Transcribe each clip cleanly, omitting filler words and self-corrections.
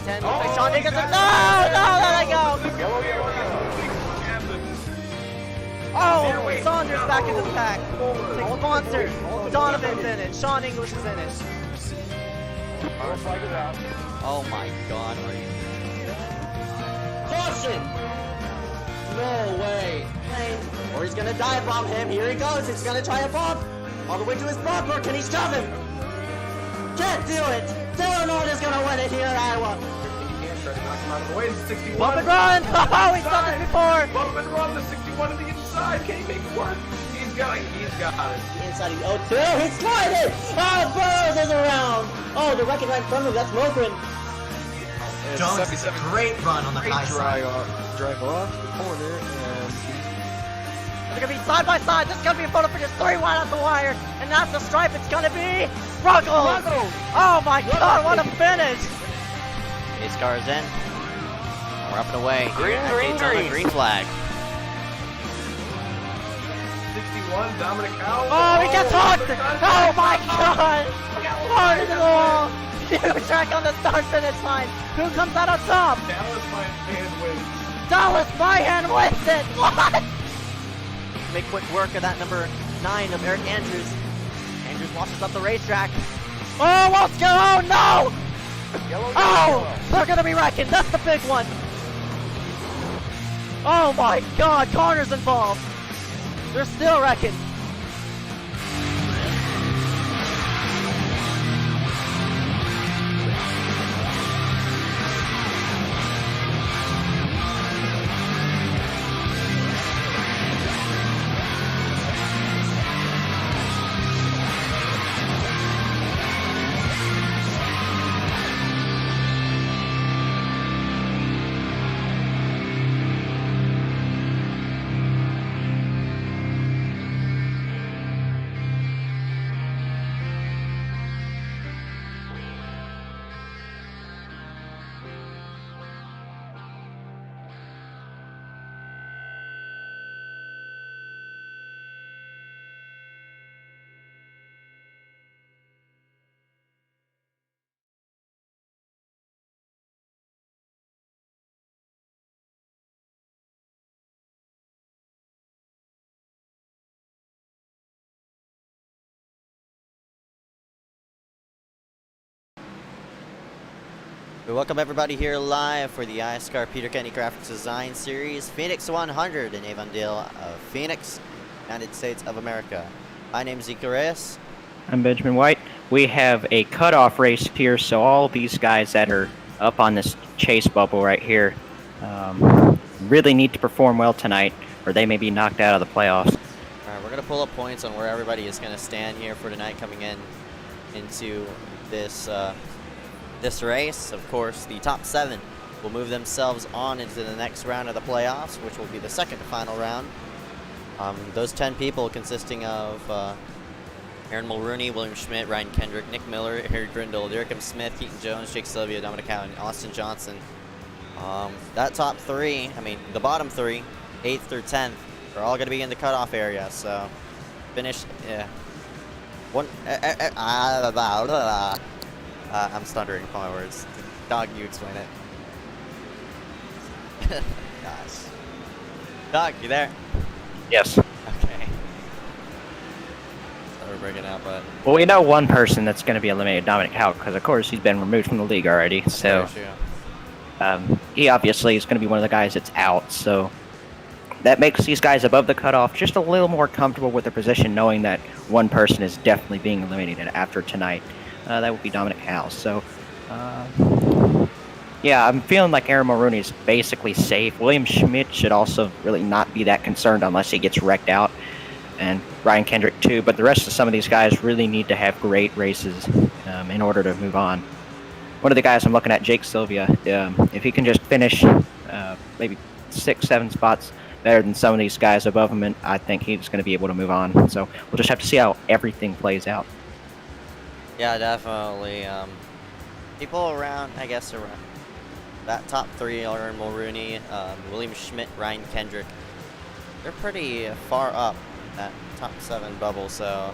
10. Sean Dickinson. No, let it go. Oh, Saunders back into the pack. Sponsor. Donovan finished. Sean English is in it. Oh my God. Caution! No way. Or he's gonna dive bomb him. Here he goes. He's gonna try a bump. All the way to his bumper. Can he shove him? Can't do it. Dylan Norton's gonna win it here in Iowa. Bump and run! Oh, he's done this before! Bump and run, the 61 to the inside. Can he make it work? He's got it. Inside of the 02. He's sliding! Oh, Burrows is around! Oh, the wrecking right in front of him. That's Mokrin. Jones, great run on the high side. Drive off the corner and They're gonna be side by side. This is gonna be a photo finish 3 wide out the wire. And that's the stripe. It's gonna be Ruggles! Oh my God, what a finish! iSCAR is in. We're up and away. Green flag. 61, Dominic Howell. Oh, he gets hooked! Oh my God! Hard as the wall! Huge track on the start finish line. Who comes out on top? Dallas Mahan wins. Dallas Mahan wins it! What? Make quick work of that number 9 of Eric Andrews. Andrews washes up the racetrack. Oh, what's going on? No! Oh! They're gonna be wrecking. That's the big one. Oh my God, Connor's involved. They're still wrecking. We welcome everybody here live for the iSCAR Peter Kenny Graphics Design Series Phoenix 100 in Avondale, Phoenix, United States of America. My name is Ezeckiel Reyes. I'm Benjamin White. We have a cutoff race here, so all these guys that are up on this chase bubble right here really need to perform well tonight, or they may be knocked out of the playoffs. All right, we're going to pull up points on where everybody is going to stand here for tonight coming into this this race. Of course, the top 7 will move themselves on into the next round of the playoffs, which will be the second to final round. Those 10 people consisting of Aaron Mulrooney, William Schmidt, Ryan Kendrick, Nick Miller, Harry Grindle, Derek M. Smith, Keaton Jones, Jake Sylvia, Dominic Howe, and Austin Johnson. That top 3, I mean, the bottom 3, 8th through 10th, are all going to be in the cutoff area. So, finish, I'm stuttering upon my words. Dog, you explain it. Gosh. Dog, you there? Yes. Okay. So we're breaking out, but... Well, we know one person that's going to be eliminated, Dominic Howe, because of course he's been removed from the league already. So he obviously is going to be one of the guys that's out. So that makes these guys above the cutoff just a little more comfortable with their position, knowing that one person is definitely being eliminated after tonight. That would be Dominic Howe. So, yeah, I'm feeling like Aaron Mulrooney is basically safe. William Schmidt should also really not be that concerned unless he gets wrecked out. And Ryan Kendrick too. But the rest of some of these guys really need to have great races in order to move on. One of the guys I'm looking at, Jake Sylvia, if he can just finish maybe 6-7 spots better than some of these guys above him, and I think he's going to be able to move on. So we'll just have to see how everything plays out. Yeah, definitely. People around, I guess, around that top 3 are Aaron Mulrooney, William Schmidt, Ryan Kendrick. They're pretty far up that top 7 bubble, so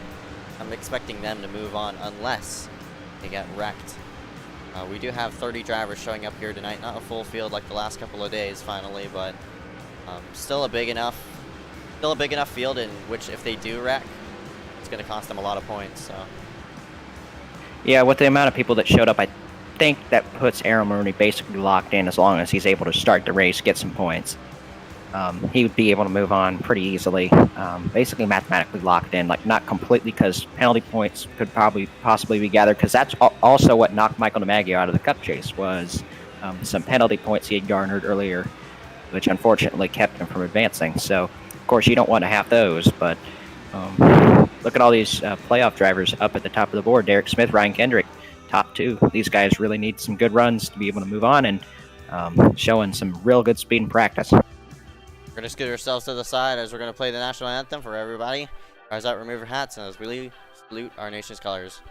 I'm expecting them to move on unless they get wrecked We do have 30 drivers showing up here tonight. Not a full field like the last couple of days, finally, but still a big enough field in which if they do wreck, it's going to cost them a lot of points. So. Yeah, with the amount of people that showed up, I think that puts Aaron Maroney basically locked in as long as he's able to start the race, get some points. He would be able to move on pretty easily, basically mathematically locked in, like not completely because penalty points could possibly be gathered, because that's also what knocked Michael DiMaggio out of the Cup chase was some penalty points he had garnered earlier, which unfortunately kept him from advancing. So, of course, you don't want to have those, but look at all these playoff drivers up at the top of the board. Derek Smith, Ryan Kendrick, top 2. These guys really need some good runs to be able to move on and showing some real good speed in practice. We're going to scoot ourselves to the side as we're going to play the national anthem for everybody. Rise out, remove your hats, and as we salute our nation's colors.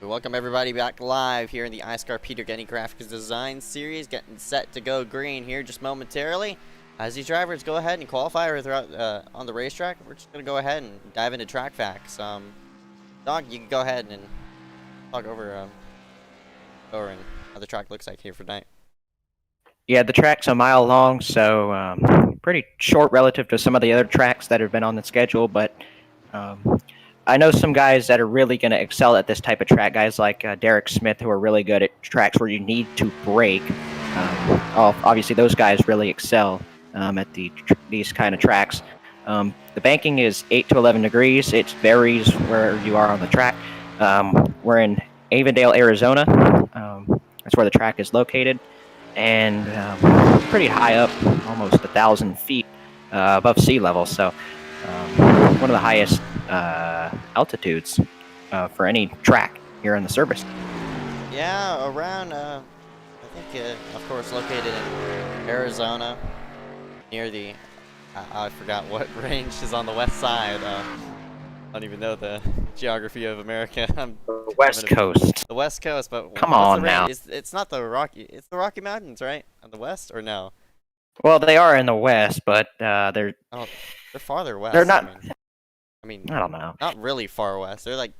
We welcome everybody back live here in the iSCAR Peter Getty Graphics Design Series, getting set to go green here just momentarily. As these drivers go ahead and qualify throughout on the racetrack, we're just going to go ahead and dive into track facts. Dog, you can go ahead and talk over and how the track looks like here for tonight. Yeah, the track's a mile long, so pretty short relative to some of the other tracks that have been on the schedule, but I know some guys that are really going to excel at this type of track, guys like Derek Smith, who are really good at tracks where you need to brake. Obviously, those guys really excel at these kind of tracks. The banking is 8 to 11 degrees. It varies where you are on the track. We're in Avondale, Arizona. That's where the track is located. And pretty high up, almost 1,000 feet above sea level. So one of the highest altitudes for any track here in the service. Yeah, around, I think, of course, located in Arizona, near the, I forgot what range is on the west side. I don't even know the geography of America. The West Coast. The West Coast, but come on now. It's not the Rocky. It's the Rocky Mountains, right? On the west, or no? Well, they are in the west, but they're farther west. They're not. I mean, I don't know. Not really far west. They're like.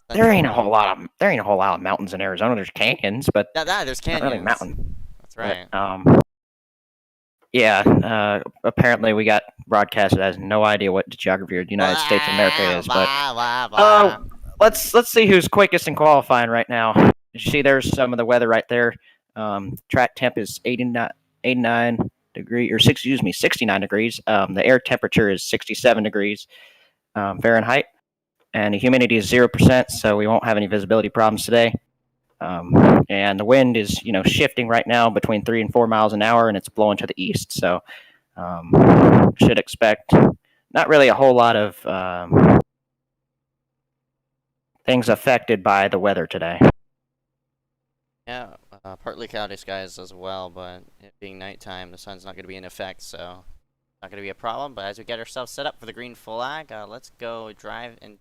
There ain't a whole lot of mountains in Arizona. There's canyons, but there's canyons. Not really mountain. That's right. But, yeah. Apparently, we got broadcasted as no idea what the geography of the United States of America is. But let's see who's quickest in qualifying right now. You see, there's some of the weather right there. Track temp is 69 degrees, or 69 degrees. The air temperature is 67 degrees Fahrenheit, and the humidity is 0%, so we won't have any visibility problems today. And the wind is, shifting right now between 3 and 4 miles an hour, and it's blowing to the east. So should expect not really a whole lot of things affected by the weather today. Yeah, partly cloudy skies as well, but it being nighttime, the sun's not going to be in effect, so not going to be a problem. But as we get ourselves set up for the green flag, let's go drive and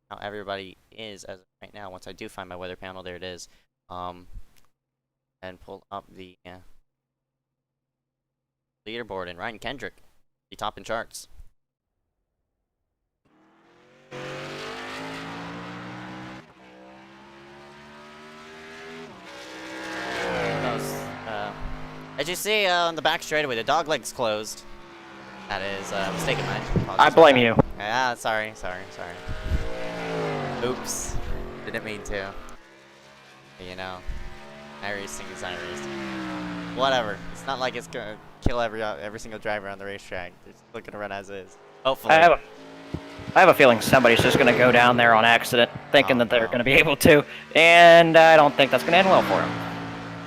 how everybody is as of right now. Once I do find my weather panel, there it is. and pull up the leaderboard, and Ryan Kendrick, the top in charts. As you see on the back straightaway, the dog leg's closed. That is a mistake of mine. I blame you. Yeah, sorry. Oops. Didn't mean to. You know, iRacing is iRacing. Whatever. It's not like it's gonna kill every single driver on the racetrack. They're still gonna run as is. Hopefully. I have a feeling somebody's just going to go down there on accident, thinking that they're going to be able to, and I don't think that's going to end well for them.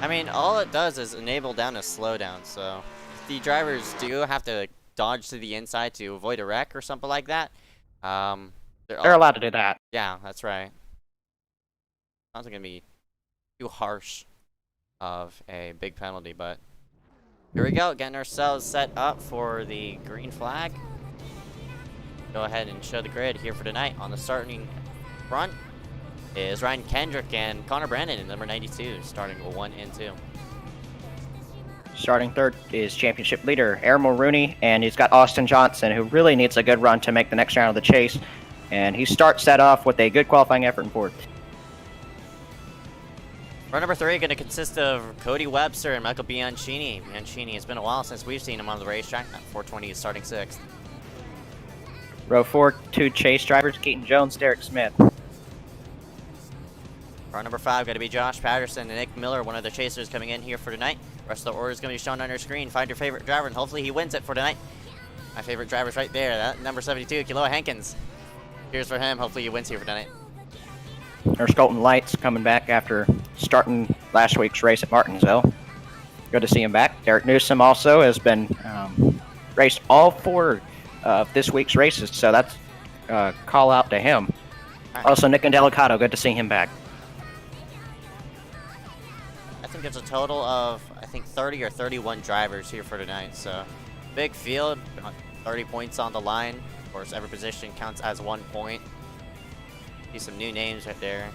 I mean, all it does is enable down a slowdown, so if the drivers do have to dodge to the inside to avoid a wreck or something like that, they're allowed to do that. Yeah, that's right. Not going to be too harsh of a big penalty, but here we go, getting ourselves set up for the green flag. Go ahead and show the grid here for tonight. On the starting front is Ryan Kendrick and Connor Brandon in number 92, starting 1 and 2. Starting third is championship leader Aaron Mulrooney, and he's got Austin Johnson, who really needs a good run to make the next round of the chase. And he starts that off with a good qualifying effort in fourth. Run number 3 going to consist of Cody Webster and Michael Bianchini. Bianchini, it's been a while since we've seen him on the racetrack. That 420 is starting 6th. Row 4, 2 chase drivers, Keaton Jones, Derek Smith. Car number 5 going to be Josh Patterson and Nick Miller, one of the chasers coming in here for tonight. The rest of the order is going to be shown on your screen. Find your favorite driver, and hopefully he wins it for tonight. My favorite driver's right there, that number 72, Kiloa Hankins. Here's for him. Hopefully he wins here for tonight. There's Colton Lights coming back after starting last week's race at Martinsville. Good to see him back. Derek Newsom also has been raced all 4 of this week's races, so that's call out to him. Right. Also, Nick Indelicato, good to see him back. I think there's a total of, 30 or 31 drivers here for tonight, so big field, 30 points on the line. Of course, every position counts as 1 point. See some new names right there.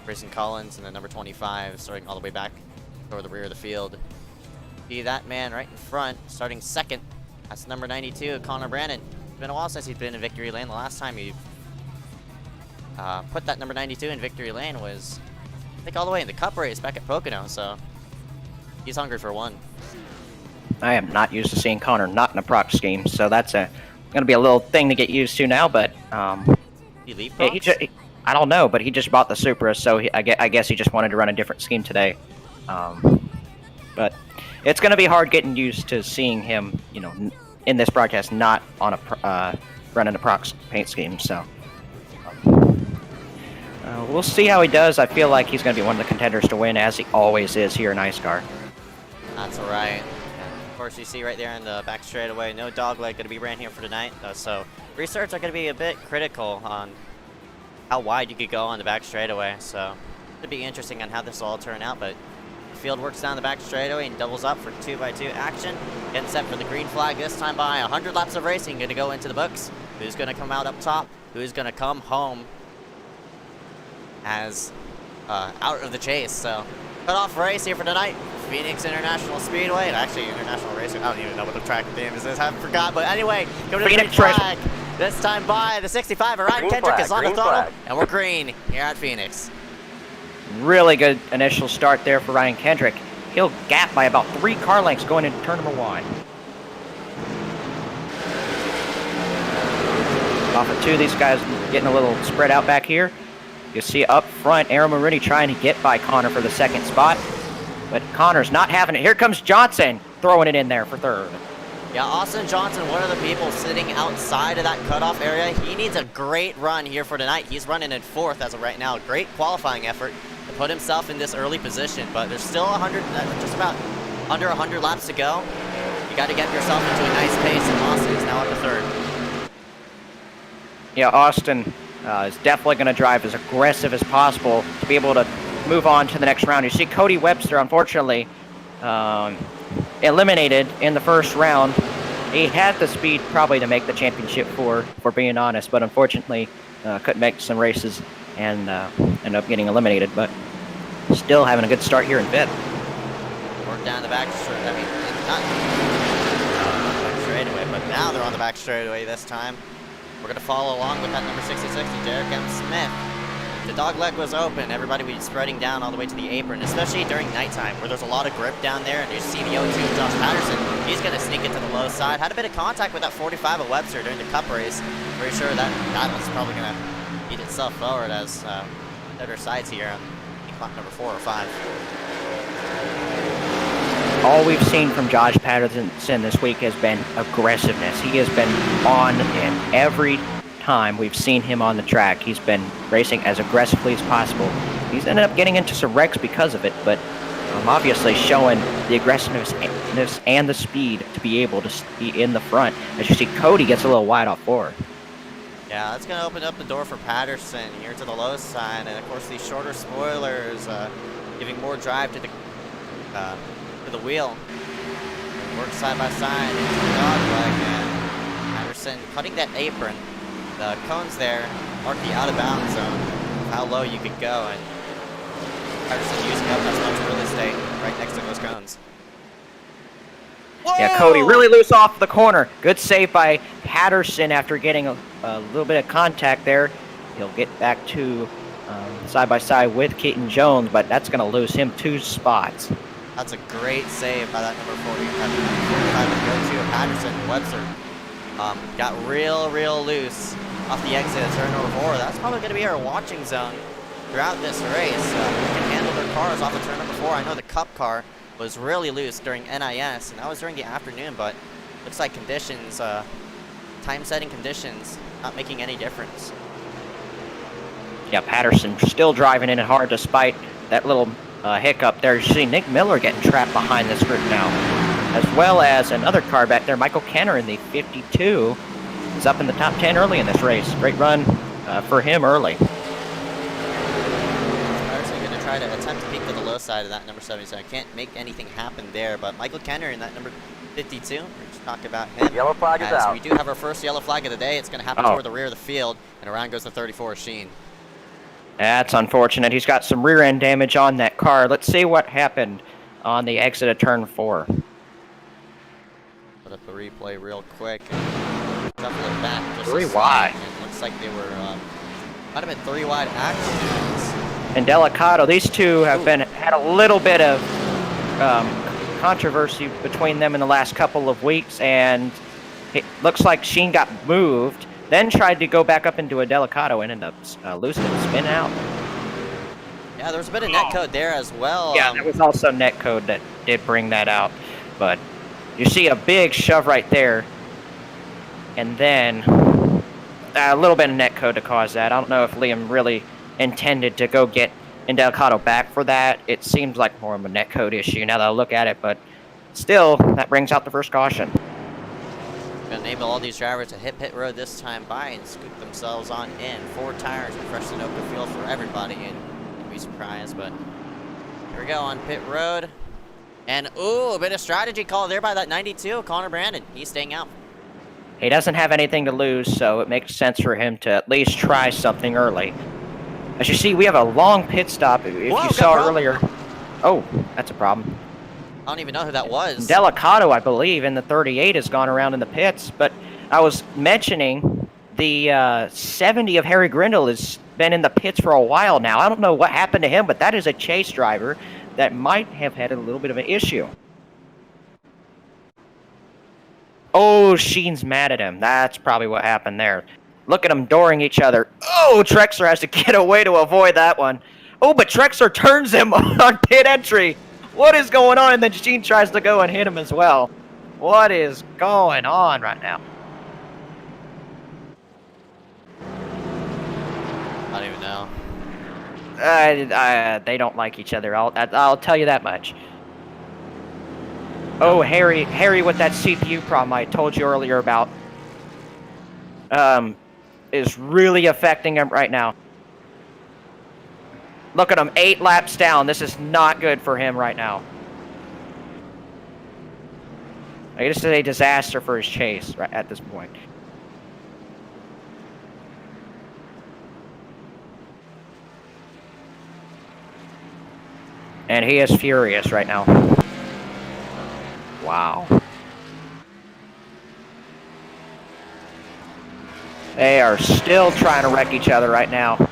Grayson Collins and then number 25 starting all the way back toward the rear of the field. See that man right in front, starting second. That's number 92, Connor Brandon. It's been a while since he's been in victory lane. The last time he put that number 92 in victory lane was, I think, all the way in the Cup race back at Pocono, so he's hungry for one. I am not used to seeing Connor not in a proc scheme, so that's going to be a little thing to get used to now, but I don't know, but he just bought the Supra, so I guess he just wanted to run a different scheme today. But it's going to be hard getting used to seeing him, in this broadcast, not on a running a proc paint scheme. So we'll see how he does. I feel like he's going to be one of the contenders to win, as he always is here in iSCAR. That's all right. And of course, you see right there in the back straightaway, no dogleg going to be ran here for tonight. So restarts are going to be a bit critical on how wide you could go on the back straightaway. So it'll be interesting on how this will all turn out, but the field works down the back straightaway and doubles up for 2x2 action. Getting set for the green flag this time by 100 laps of racing going to go into the books. Who's going to come out up top? Who's going to come home as out of the chase? So cut-off race here for tonight. Phoenix International Speedway. Actually, International Raceway. I don't even know what the track name is. I forgot. But anyway, go to the green flag. This time by the 65. Ryan Kendrick is on the throttle. And we're green here at Phoenix. Really good initial start there for Ryan Kendrick. He'll gap by about 3 car lengths going into turn number 1. Off of 2, these guys getting a little spread out back here. You see up front, Aaron Mulrooney trying to get by Connor for the 2nd spot. But Connor's not having it. Here comes Johnson throwing it in there for 3rd. Yeah, Austin Johnson, one of the people sitting outside of that cutoff area. He needs a great run here for tonight. He's running in 4th as of right now. Great qualifying effort to put himself in this early position. But there's still just about under 100 laps to go. You got to get yourself into a nice pace, and Austin is now up to 3rd. Yeah, Austin is definitely going to drive as aggressive as possible to be able to move on to the next round. You see Cody Webster, unfortunately, eliminated in the first round. He had the speed probably to make the championship for being honest, but unfortunately couldn't make some races and ended up getting eliminated, but still having a good start here in 5th. weren't down the back straight. I mean, not back straightaway, but now they're on the back straightaway this time. We're going to follow along with that number 66, Derek M. Smith. The dog leg was open. Everybody was spreading down all the way to the apron, especially during nighttime where there's a lot of grip down there. And you see the 02 Josh Patterson. He's going to sneak it to the low side. Had a bit of contact with that 45 of Webster during the Cup race. Pretty sure that one's probably going to eat itself forward as better sides here on clock number 4 or 5. All we've seen from Josh Patterson this week has been aggressiveness. He has been on him every time we've seen him on the track. He's been racing as aggressively as possible. He's ended up getting into some wrecks because of it, but obviously showing the aggressiveness and the speed to be able to be in the front. As you see, Cody gets a little wide off forward. Yeah, that's going to open up the door for Patterson here to the low side, and of course these shorter spoilers giving more drive to the wheel. Work side by side into the dog leg, and Patterson cutting that apron. The cones there mark the out of bounds zone, how low you could go, and Patterson using up as much real estate right next to those cones. Whoa! Yeah, Cody really loose off the corner. Good save by Patterson after getting a little bit of contact there. He'll get back to side by side with Keaton Jones, but that's going to lose him 2 spots. That's a great save by that number 45 to go to Patterson. Webster got real loose off the exit of turn number 4. That's probably going to be our watching zone throughout this race. They can handle their cars off of turn number 4. I know the Cup car was really loose during NIS, and that was during the afternoon, but looks like conditions, time-setting conditions, not making any difference. Yeah, Patterson still driving in it hard despite that little hiccup there. You see Nick Miller getting trapped behind this group now, as well as another car back there, Michael Kenner in the 52. He's up in the top 10 early in this race. Great run for him early. Patterson going to try to attempt to peek to the low side of that number 77. Can't make anything happen there, but Michael Kenner in that number 52. We're just talk about him. Yellow flag is out. We do have our first yellow flag of the day. It's going to happen toward the rear of the field, and around goes the 34 Sheen. That's unfortunate. He's got some rear end damage on that car. Let's see what happened on the exit of turn 4. Put up the replay real quick. Shuffle it back just 3 wide. It looks like they were might have been 3 wide accidents. And Delicato, these two have had a little bit of controversy between them in the last couple of weeks, and it looks like Sheen got moved, then tried to go back up into a Delicato and ended up losing it and spinning out. Yeah, there was a bit of netcode there as well. Yeah, there was also netcode that did bring that out, but you see a big shove right there, and then a little bit of netcode to cause that. I don't know if Liam really intended to go get Delicato back for that. It seems like more of a netcode issue now that I look at it, but still, that brings out the first caution. Gonna enable all these drivers to hit pit road this time by and scoop themselves on in. 4 tires and fresh and open field for everybody, and you'll be surprised, but here we go on pit road. And ooh, a bit of strategy call there by that 92, Connor Brandon. He's staying out. He doesn't have anything to lose, so it makes sense for him to at least try something early. As you see, we have a long pit stop. If you saw earlier. Oh, that's a problem. I don't even know who that was. Delicato, I believe, in the 38 has gone around in the pits. But I was mentioning the 70 of Harry Grindle has been in the pits for a while now. I don't know what happened to him, but that is a chase driver that might have had a little bit of an issue. Oh, Sheen's mad at him. That's probably what happened there. Look at them dooring each other. Oh, Trexler has to get away to avoid that one. Oh, but Trexler turns him on pit entry. What is going on? And then Sheen tries to go and hit him as well. What is going on right now? I don't even know. They don't like each other. I'll tell you that much. Oh, Harry with that CPU problem I told you earlier about is really affecting him right now. Look at him, 8 laps down. This is not good for him right now. This is a disaster for his chase right at this point. And he is furious right now. Wow. They are still trying to wreck each other right now.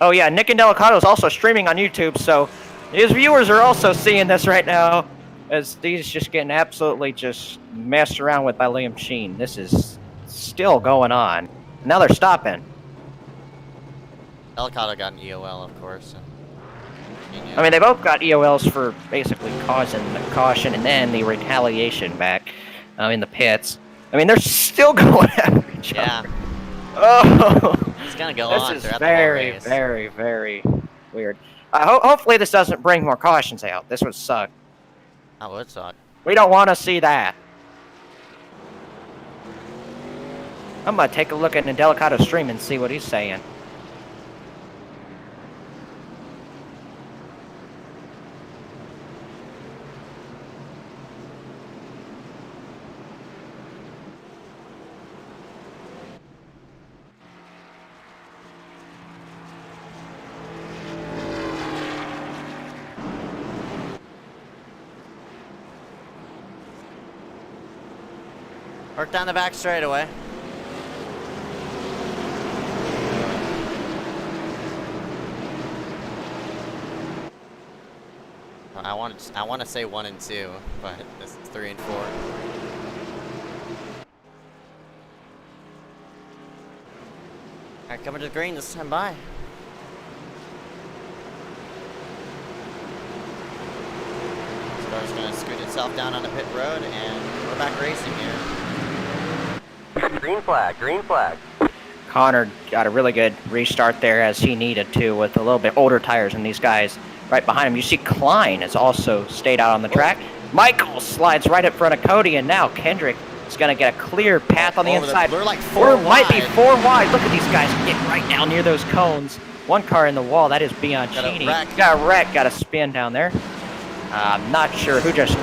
Oh yeah, Nick and Delicato is also streaming on YouTube, so his viewers are also seeing this right now, as he's just getting absolutely just messed around with by Liam Sheen. This is still going on. Now they're stopping. Delicato got an EOL, of course. I mean, they both got EOLs for basically causing the caution and then the retaliation back in the pits. I mean, they're still going after each other. Oh, it's gonna go on this is throughout very, the whole race. very, very weird. Hopefully, this doesn't bring more cautions out. This would suck. That would suck. We don't want to see that. I'm gonna take a look at Delicato's stream and see what he's saying. Work down the back straightaway. I want to say 1 and 2, but this is 3 and 4. All right, coming to the green this time by. Car's gonna scoot itself down on the pit road, and we're back racing here. Green flag, green flag. Connor got a really good restart there as he needed to with a little bit older tires than these guys right behind him. You see Klein has also stayed out on the track. Michael slides right in front of Cody, and now Kendrick is going to get a clear path on the inside. We're like 4 wide. Might be 4 wide. Look at these guys get right down near those cones. One car in the wall. That is Bianchini. Got a wreck. Got a spin down there. I'm not sure who just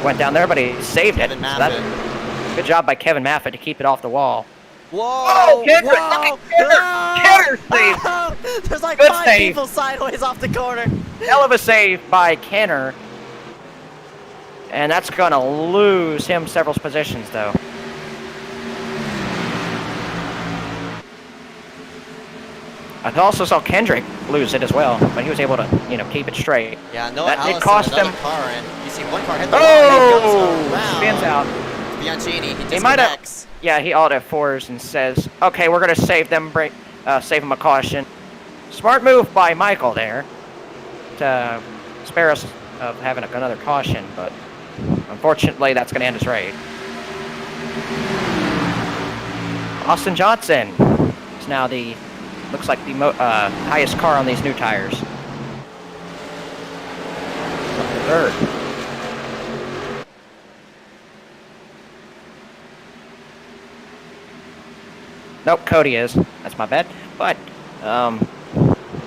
went down there, but he saved it. So good job by Kevin Maffitt to keep it off the wall. Whoa! Oh, Kendrick! Look at Kendrick! Save! There's like Good 5 save. people sideways off the corner. Hell of a save by Kenner. And that's going to lose him several positions, though. I also saw Kendrick lose it as well, but he was able to, keep it straight. Yeah, no, it cost them. Car, and you see one car hit the wall, and it goes around. Spins out. Bianchini, he might have. disconnects. Yeah, he alt F4s and says, "Okay, we're gonna save them, save him a caution." Smart move by Michael there to spare us of having another caution, but unfortunately, that's gonna end his race. Austin Johnson is now looks like the highest car on these new tires. Third. Nope, Cody is. That's my bad. But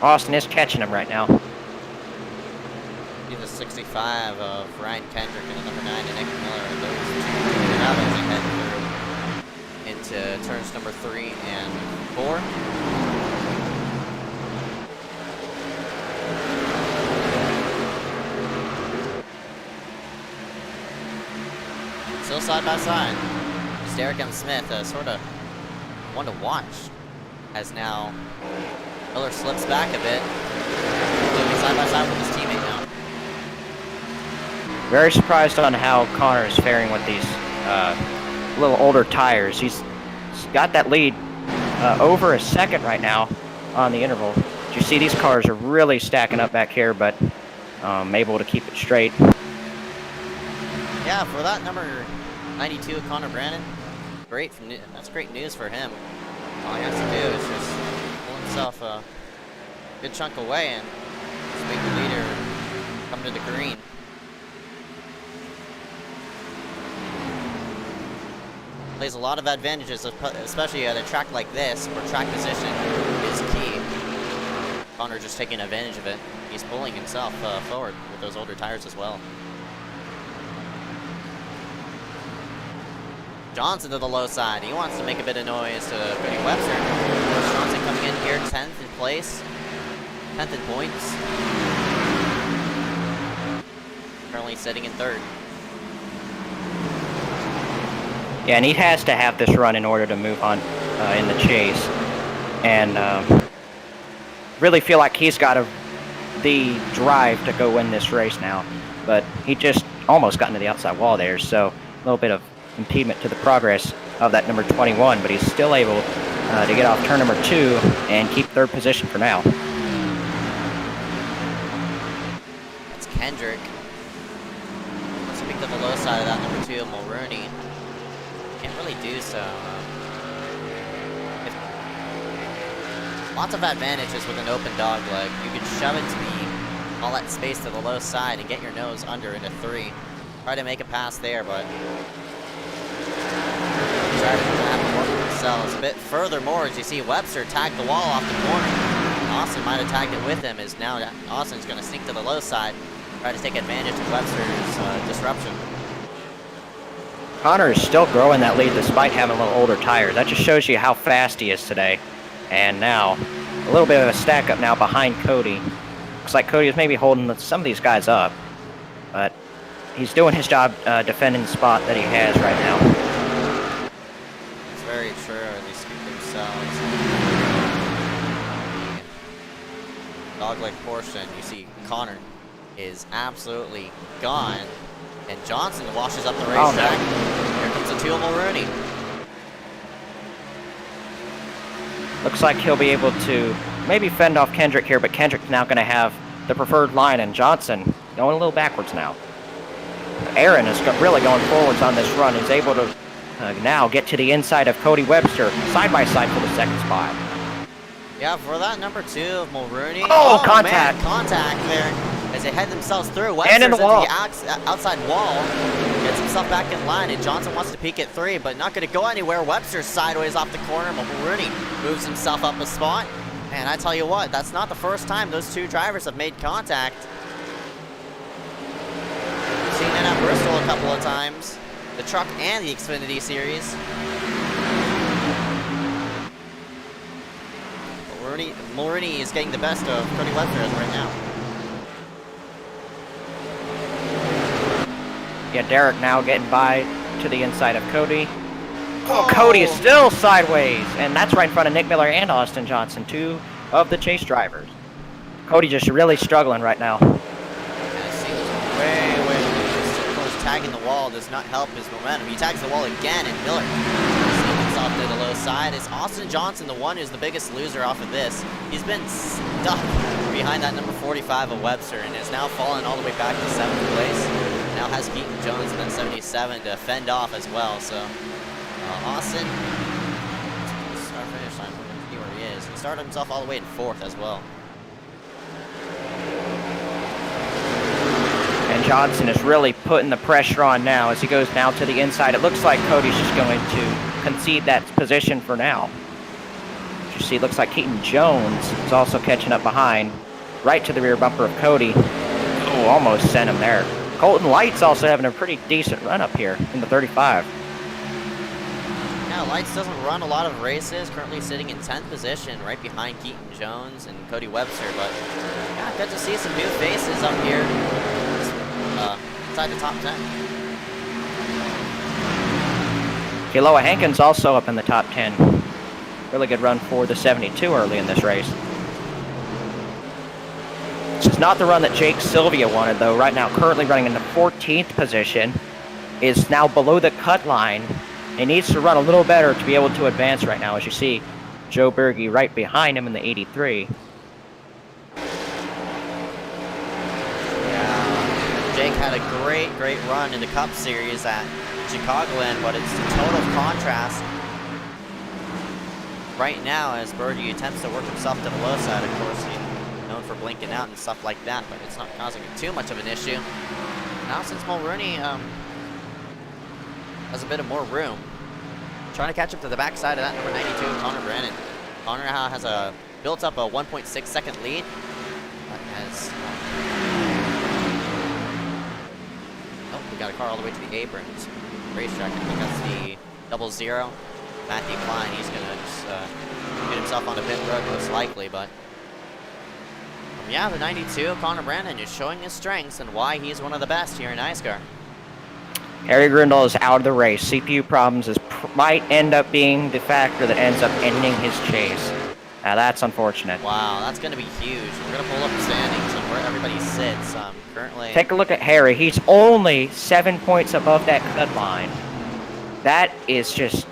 Austin is catching him right now. See the 65 of Ryan Kendrick and the number 9 of Nick Miller. And those two now as they head through into turns number 3 and 4. Still side by side. Derek and Smith, sort of one to watch, as now Miller slips back a bit. Moving side by side with his teammate now. Very surprised on how Connor is faring with these little older tires. He's got that lead over a second right now on the interval. You see these cars are really stacking up back here, but able to keep it straight. Yeah, for that number 92, Connor Brandon, that's great news for him. All he has to do is just pull himself a good chunk away and just make the leader come to the green. Plays a lot of advantages, especially at a track like this, where track position is key. Connor just taking advantage of it. He's pulling himself forward with those older tires as well. Johnson to the low side. He wants to make a bit of noise to Cody Webster. Johnson coming in here, 10th in place. 10th in points. Currently sitting in 3rd. Yeah, and he has to have this run in order to move on in the chase. And really feel like he's got the drive to go win this race now. But he just almost got into the outside wall there, so a little bit of impediment to the progress of that number 21, but he's still able to get off turn number 2 and keep 3rd position for now. That's Kendrick. Let's pick up the low side of that number 2, Mulrooney. Can't really do so. Lots of advantages with an open dog leg. You can shove it to all that space to the low side and get your nose under into 3. Try to make a pass there, but try to have to work themselves a bit furthermore. As you see, Webster tagged the wall off the corner. Austin might have tagged it with him. As now Austin's going to sneak to the low side, try to take advantage of Webster's disruption. Connor is still growing that lead despite having a little older tires. That just shows you how fast he is today. And now, a little bit of a stack up now behind Cody. Looks like Cody is maybe holding some of these guys up, but he's doing his job defending the spot that he has right now. It's very true. They scoop themselves. Dogleg portion, you see Connor is absolutely gone, and Johnson washes up the racetrack. Here comes the 2 Mulrooney. Looks like he'll be able to maybe fend off Kendrick here, but Kendrick's now going to have the preferred line, and Johnson going a little backwards now. Aaron is really going forwards on this run. He's able to now get to the inside of Cody Webster, side by side for the 2nd spot. Yeah, for that number 2 of Mulrooney. Oh, contact! Man, contact there as they head themselves through. And in the wall. The outside wall. Gets himself back in line, and Johnson wants to peek at 3, but not going to go anywhere. Webster's sideways off the corner. Mulrooney moves himself up a spot. And I tell you what, that's not the first time those 2 drivers have made contact. We've seen that at Bristol a couple of times. The Truck and the Xfinity Series. Mulrooney is getting the best of Cody Webster as of right now. Yeah, Derek now getting by to the inside of Cody. Oh, Cody is still sideways, and that's right in front of Nick Miller and Austin Johnson, 2 of the chase drivers. Cody just really struggling right now. Way of course, tagging the wall does not help his momentum. He tags the wall again, and Miller sneaks himself to the low side. Is Austin Johnson the one who's the biggest loser off of this? He's been stuck behind that number 45 of Webster, and is now fallen all the way back to 7th place. Now has Keaton Jones in that 77 to fend off as well. So Austin, start finish line. We're gonna see where he is. He started himself all the way in 4th as well. And Johnson is really putting the pressure on now as he goes now to the inside. It looks like Cody's just going to concede that position for now. As you see, it looks like Keaton Jones is also catching up behind, right to the rear bumper of Cody. Oh, almost sent him there. Colton Light's also having a pretty decent run up here in the 35. Yeah, Lights doesn't run a lot of races, currently sitting in 10th position, right behind Keaton Jones and Cody Webster, but yeah, good to see some new faces up here inside the top 10. Kealoha Hankins also up in the top 10. Really good run for the 72 early in this race. This is not the run that Jake Sylvia wanted, though. Right now, currently running in the 14th position, is now below the cut line. He needs to run a little better to be able to advance right now, as you see Joe Berge right behind him in the 83. Yeah, Jake had a great run in the Cup Series at Chicagoland, but it's a total contrast right now as Berge attempts to work himself to the low side. Of course, he's known for blinking out and stuff like that, but it's not causing too much of an issue. Now, since Mulrooney has a bit of more room, trying to catch up to the backside of that number 92, Connor Brannon. Connor has built up a 1.6 second lead. Oh, we got a car all the way to the Abrams racetrack. I think that's the 00. Matthew Klein, he's gonna just get himself on the pit road most likely, but yeah, the 92, Connor Brannon, is showing his strengths and why he's one of the best here in iSCAR. Harry Grindle is out of the race. CPU problems might end up being the factor that ends up ending his chase. Now that's unfortunate. Wow, that's going to be huge. We're going to pull up the standings and where everybody sits currently. Take a look at Harry. He's only 7 points above that cut line. That is just,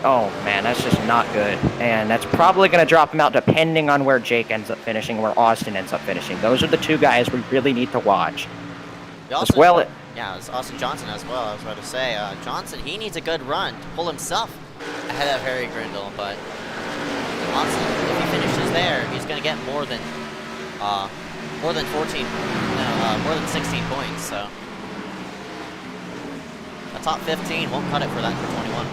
oh man, that's just not good. And that's probably going to drop him out depending on where Jake ends up finishing, where Austin ends up finishing. Those are the two guys we really need to watch. As well, yeah, it's Austin Johnson as well. I was about to say, Johnson, he needs a good run to pull himself ahead of Harry Grindle, but Austin, if he finishes there, he's going to get more than 16 points. So a top 15 won't cut it for that for 21.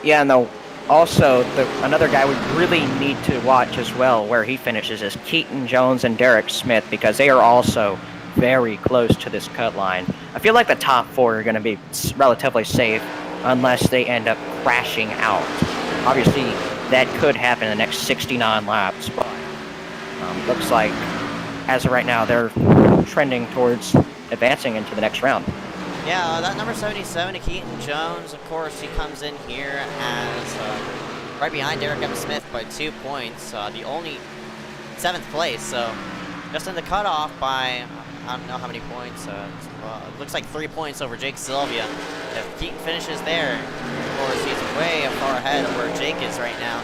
Yeah, and also another guy we really need to watch as well, where he finishes, is Keaton Jones and Derek Smith, because they are also very close to this cut line. I feel like the top 4 are going to be relatively safe unless they end up crashing out. Obviously, that could happen in the next 69 laps, but looks like, as of right now, they're trending towards advancing into the next round. Yeah, that number 77, Keaton Jones, of course, he comes in here as right behind Derek M. Smith by 2 points, the only 7th place, so just in the cutoff by, I don't know how many points, it looks like 3 points over Jake Sylvia. If Keaton finishes there, of course, he's way far ahead of where Jake is right now.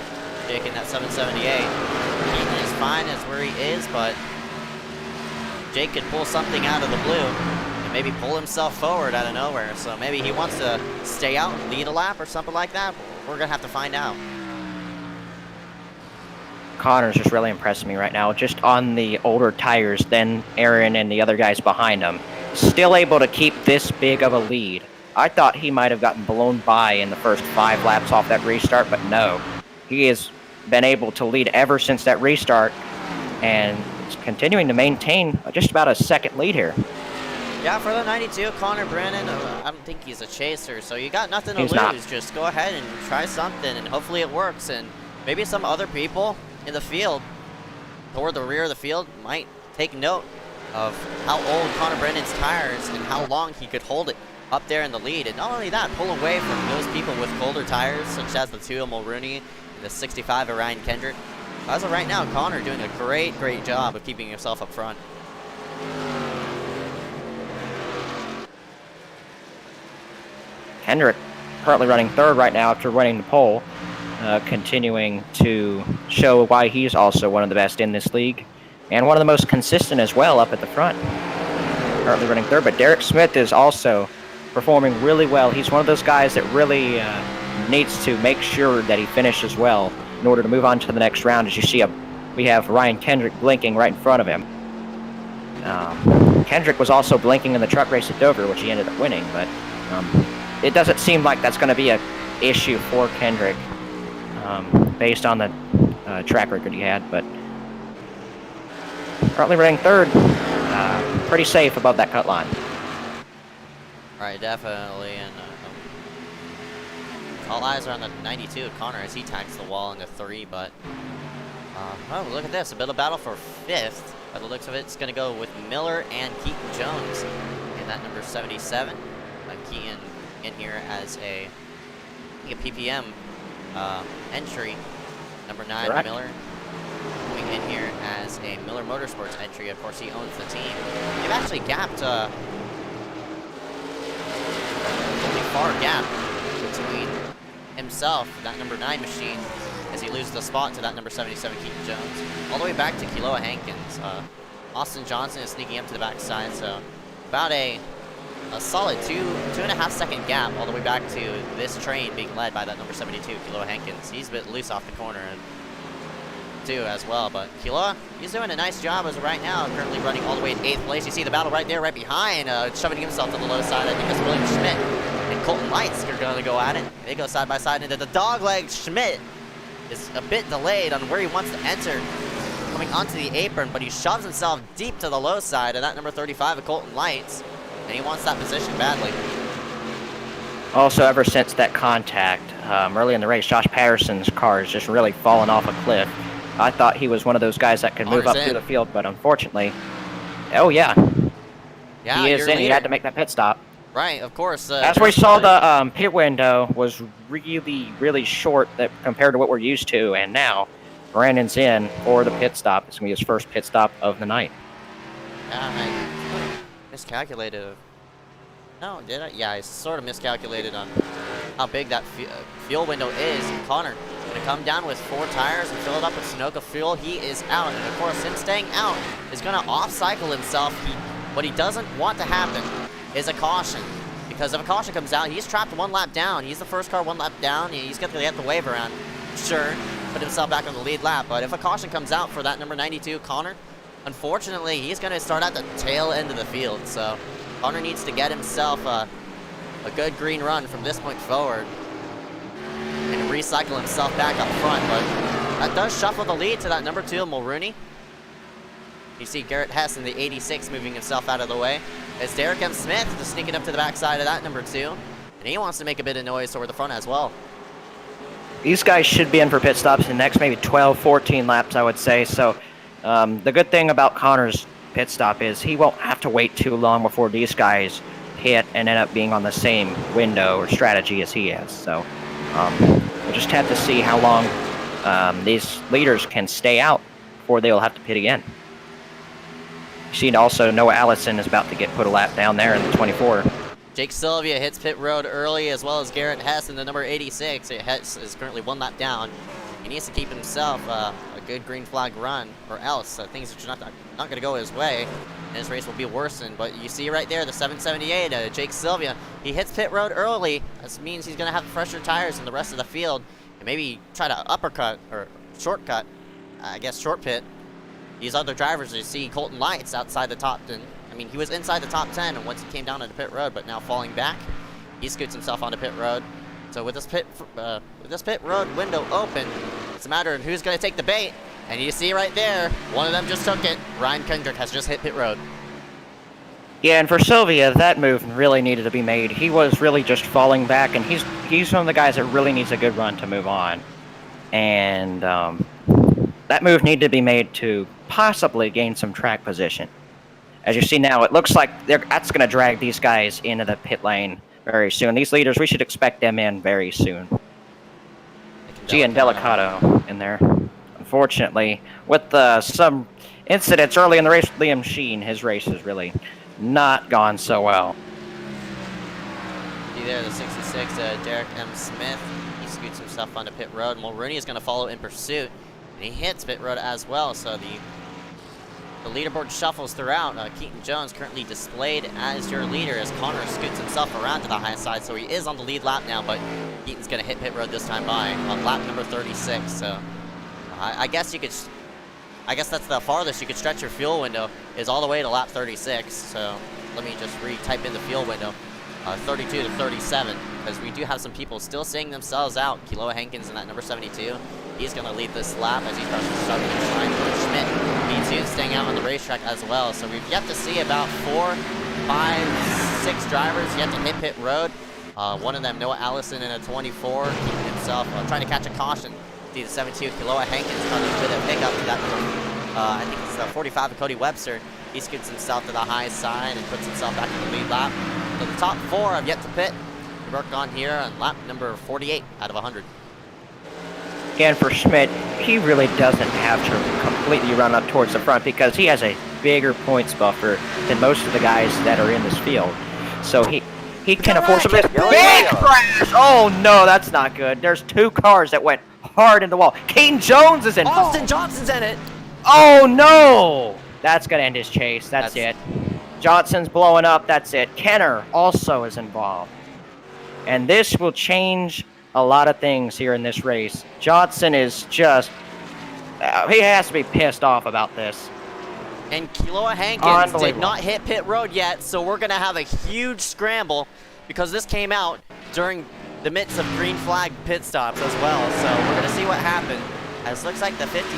Jake in that 778. Keaton is fine as where he is, but Jake could pull something out of the blue and maybe pull himself forward out of nowhere. So maybe he wants to stay out and lead a lap or something like that. We're going to have to find out. Connor's just really impressing me right now, just on the older tires than Aaron and the other guys behind him. Still able to keep this big of a lead. I thought he might have gotten blown by in the first 5 laps off that restart, but no. He has been able to lead ever since that restart, and is continuing to maintain just about a second lead here. Yeah, for the 92, Connor Brennan, I don't think he's a chaser, so you got nothing to lose. Not. Just go ahead and try something, and hopefully it works. And maybe some other people in the field, toward the rear of the field, might take note of how old Connor Brennan's tires and how long he could hold it up there in the lead. And not only that, pull away from those people with colder tires, such as the 2 of Mulrooney and the 65 of Ryan Kendrick. As of right now, Connor doing a great job of keeping himself up front. Kendrick currently running 3rd right now after winning the pole, continuing to show why he's also one of the best in this league, and one of the most consistent as well up at the front. Currently running 3rd, but Derek Smith is also performing really well. He's one of those guys that really needs to make sure that he finishes well in order to move on to the next round. As you see, we have Ryan Kendrick blinking right in front of him. Kendrick was also blinking in the truck race at Dover, which he ended up winning, but it doesn't seem like that's going to be an issue for Kendrick based on the track record he had, but currently running 3rd, pretty safe above that cut line. Right, definitely, and all eyes are on the 92 of Connor as he tags the wall into 3, but oh, look at this, a bit of battle for 5th. By the looks of it, it's going to go with Miller and Keaton Jones in that number 77. Keaton in here as a PPM entry. Number 9, Correct. Miller, going in here as a Miller Motorsports entry. Of course, he owns the team. They've actually gapped a really far gap between himself, that number 9 machine, as he loses the spot to that number 77 Keaton Jones, all the way back to Kealoha Hankins. Austin Johnson is sneaking up to the backside, so about a solid 2.5 second gap all the way back to this train being led by that number 72 Kealoha Hankins. He's a bit loose off the corner and too as well, but Kealoha, he's doing a nice job as of right now, currently running all the way in 8th place. You see the battle right there, right behind, shoving himself to the low side. I think that's William Schmidt and Colton Lights are going to go at it. They go side by side into the dogleg. Schmidt is a bit delayed on where he wants to enter, coming onto the apron, but he shoves himself deep to the low side of that number 35 of Colton Lights, and he wants that position badly. Also, ever since that contact early in the race, Josh Patterson's car has just really fallen off a cliff. I thought he was one of those guys that could move up through the field, but unfortunately, oh yeah, Yeah, he is in. He had to make that pit stop. Right, of course. As we saw, the pit window was really, really short that compared to what we're used to, and now Brandon's in for the pit stop. It's going to be his first pit stop of the night. I miscalculated. No, did I? Yeah, I sort of miscalculated on how big that fuel window is. Connor going to come down with 4 tires and fill it up with Sunoco fuel. He is out, and of course, him staying out is going to off-cycle himself. What he doesn't want to happen is a caution, because if a caution comes out, he's trapped 1 lap down. He's the first car 1 lap down. He's going to get the wave around. Sure, put himself back on the lead lap, but if a caution comes out for that number 92, Connor, unfortunately, he's going to start at the tail end of the field. So Connor needs to get himself a good green run from this point forward and recycle himself back up front, but that does shuffle the lead to that number 2, Mulrooney. You see Garrett Hess in the 86 moving himself out of the way. It's Derek M. Smith just sneaking up to the backside of that number 2. And he wants to make a bit of noise toward the front as well. These guys should be in for pit stops in the next maybe 12, 14 laps, I would say. So the good thing about Connor's pit stop is he won't have to wait too long before these guys hit and end up being on the same window or strategy as he is. So we'll just have to see how long these leaders can stay out before they'll have to pit again. You see also Noah Allison is about to get put a lap down there in the 24. Jake Sylvia hits pit road early, as well as Garrett Hess in the number 86. Hess is currently 1 lap down. He needs to keep himself a good green flag run, or else things are not going to go his way, and his race will be worsened. But you see right there, the 778, Jake Sylvia, he hits pit road early. This means he's going to have fresher tires than the rest of the field, and maybe try to uppercut, or shortcut, I guess short pit. These other drivers, you see Colton Lights outside the top 10. I mean, he was inside the top 10 and once he came down onto pit road, but now falling back, he scoots himself onto pit road. So with this pit road window open, it's a matter of who's going to take the bait. And you see right there, one of them just took it. Ryan Kendrick has just hit pit road. Yeah, and for Sylvia, that move really needed to be made. He was really just falling back, and he's one of the guys that really needs a good run to move on. And that move needed to be made to possibly gain some track position. As you see now, it looks like that's going to drag these guys into the pit lane very soon. These leaders, we should expect them in very soon. Gian Delicato in there. Unfortunately, with some incidents early in the race with Liam Sheen, his race has really not gone so well. See there, the 66, Derek M. Smith. He scoots himself onto pit road. Mulrooney is going to follow in pursuit. And he hits pit road as well, so the leaderboard shuffles throughout. Keaton Jones currently displayed as your leader as Connor scoots himself around to the high side, so he is on the lead lap now, but Keaton's going to hit pit road this time by on lap number 36. So I guess that's the farthest you could stretch your fuel window is all the way to lap 36. So let me just re-type in the fuel window, 32 to 37, because we do have some people still seeing themselves out. Kiloa Hankins in that number 72. He's going to lead this lap as he starts to start to shine. Schmidt, B2, staying out on the racetrack as well. So we've yet to see about 4, 5, 6 drivers yet to hit pit road. One of them, Noah Allison in a 24, keeping himself trying to catch a caution. See the 72, Kiloa Hankins coming with a pickup to that number. I think it's the 45 of Cody Webster. He scoots himself to the high side and puts himself back in the lead lap. So the top 4 have yet to pit. We work on here on lap number 48 out of 100. And for Schmidt, he really doesn't have to completely run up towards the front because he has a bigger points buffer than most of the guys that are in this field. So he can afford some big crash. Oh no, that's not good. There's 2 cars that went hard in the wall. Keaton Jones is in. Austin Johnson's in it. Oh no, that's gonna end his chase. That's it. Johnson's blowing up. That's it. Kenner also is involved, and this will change a lot of things here in this race. Johnson is just, he has to be pissed off about this. And Kiloa Hankins did not hit pit road yet, so we're going to have a huge scramble because this came out during the midst of green flag pit stops as well. So we're going to see what happened. As looks like the 52.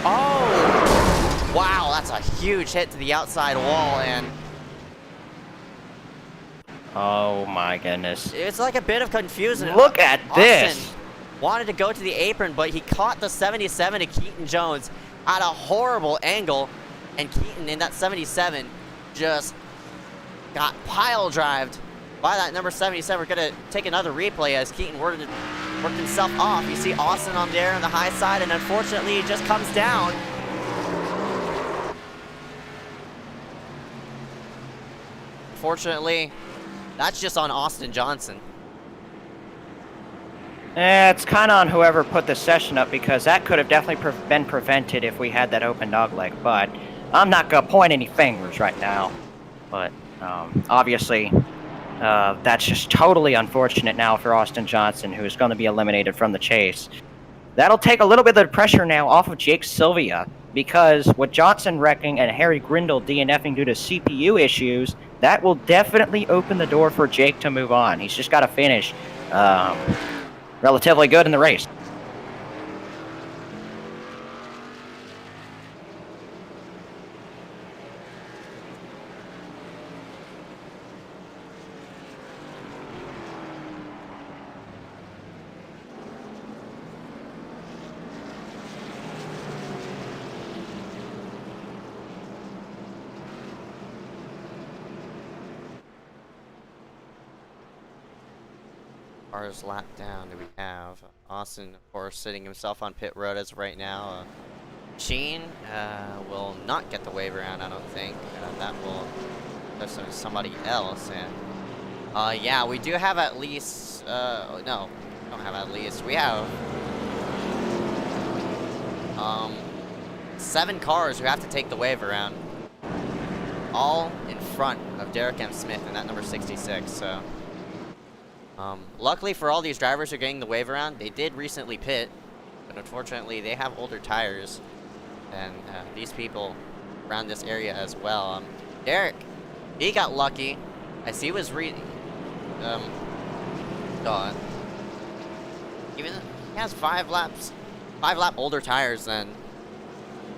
Oh! Wow, that's a huge hit to the outside wall, and oh my goodness. it's like a bit of confusion. Look at this. Austin wanted to go to the apron, but he caught the 77 to Keaton Jones at a horrible angle, and Keaton in that 77 just got pile drived by that number 77. We're going to take another replay as Keaton worked himself off. You see Austin on there on the high side, and unfortunately, he just comes down. Unfortunately, that's just on Austin Johnson. It's kind of on whoever put the session up, because that could have definitely been prevented if we had that open dogleg. But I'm not going to point any fingers right now. But obviously, that's just totally unfortunate now for Austin Johnson, who is going to be eliminated from the chase. That'll take a little bit of the pressure now off of Jake Sylvia, because with Johnson wrecking and Harry Grindle DNFing due to CPU issues, that will definitely open the door for Jake to move on. He's just got to finish relatively good in the race. Cars lap down do we have? Austin, of course, sitting himself on pit road as of right now. Sheen will not get the wave around, I don't think. That will go to somebody else. And yeah, we do have at least, no, we don't have at least. We have 7 cars who have to take the wave around. All in front of Derek M. Smith and that number 66, so. Luckily for all these drivers who are getting the wave around, they did recently pit, but unfortunately they have older tires than these people around this area as well. Derek, he got lucky as he was even he has 5 lap older tires than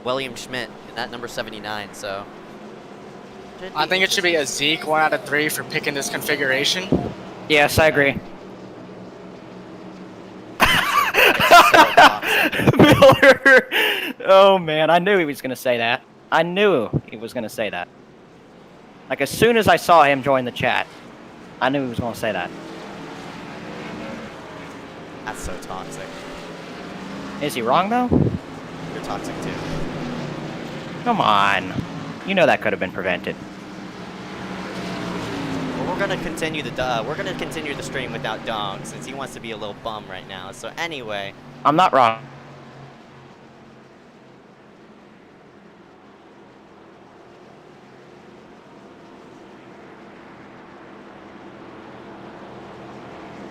William Schmidt in that number 79, so. I think it should be a Zeke 1 out of 3 for picking this configuration. Yes, I agree. Miller. Oh man, I knew he was going to say that. I knew he was going to say that. Like, as soon as I saw him join the chat, I knew he was going to say that. That's so toxic. Is he wrong, though? You're toxic, too. Come on. You know that could have been prevented. Well, we're gonna continue the stream without Dog, since he wants to be a little bum right now. So anyway, I'm not wrong.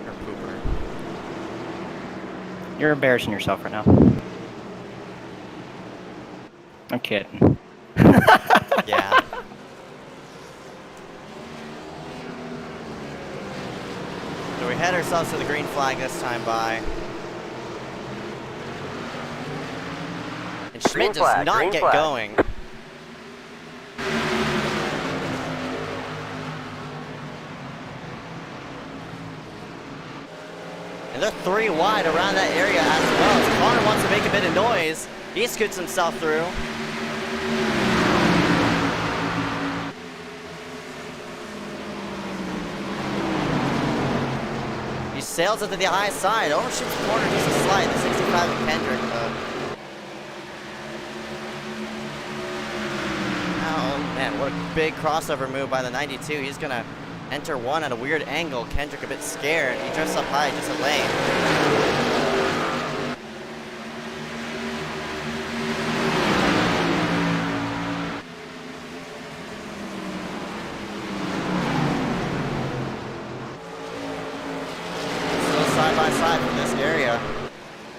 you're a pooper. You're embarrassing yourself right now. I'm kidding. Yeah. So we head ourselves to the green flag this time by. And Schmidt does not get going. And they're 3 wide around that area as well. So Connor wants to make a bit of noise. He scoots himself through. He sails into the high side. Overshoots the corner just a slight. The 65 of Kendrick. Oh man, what a big crossover move by the 92. He's gonna enter one at a weird angle. Kendrick a bit scared. He drifts up high, just a lane.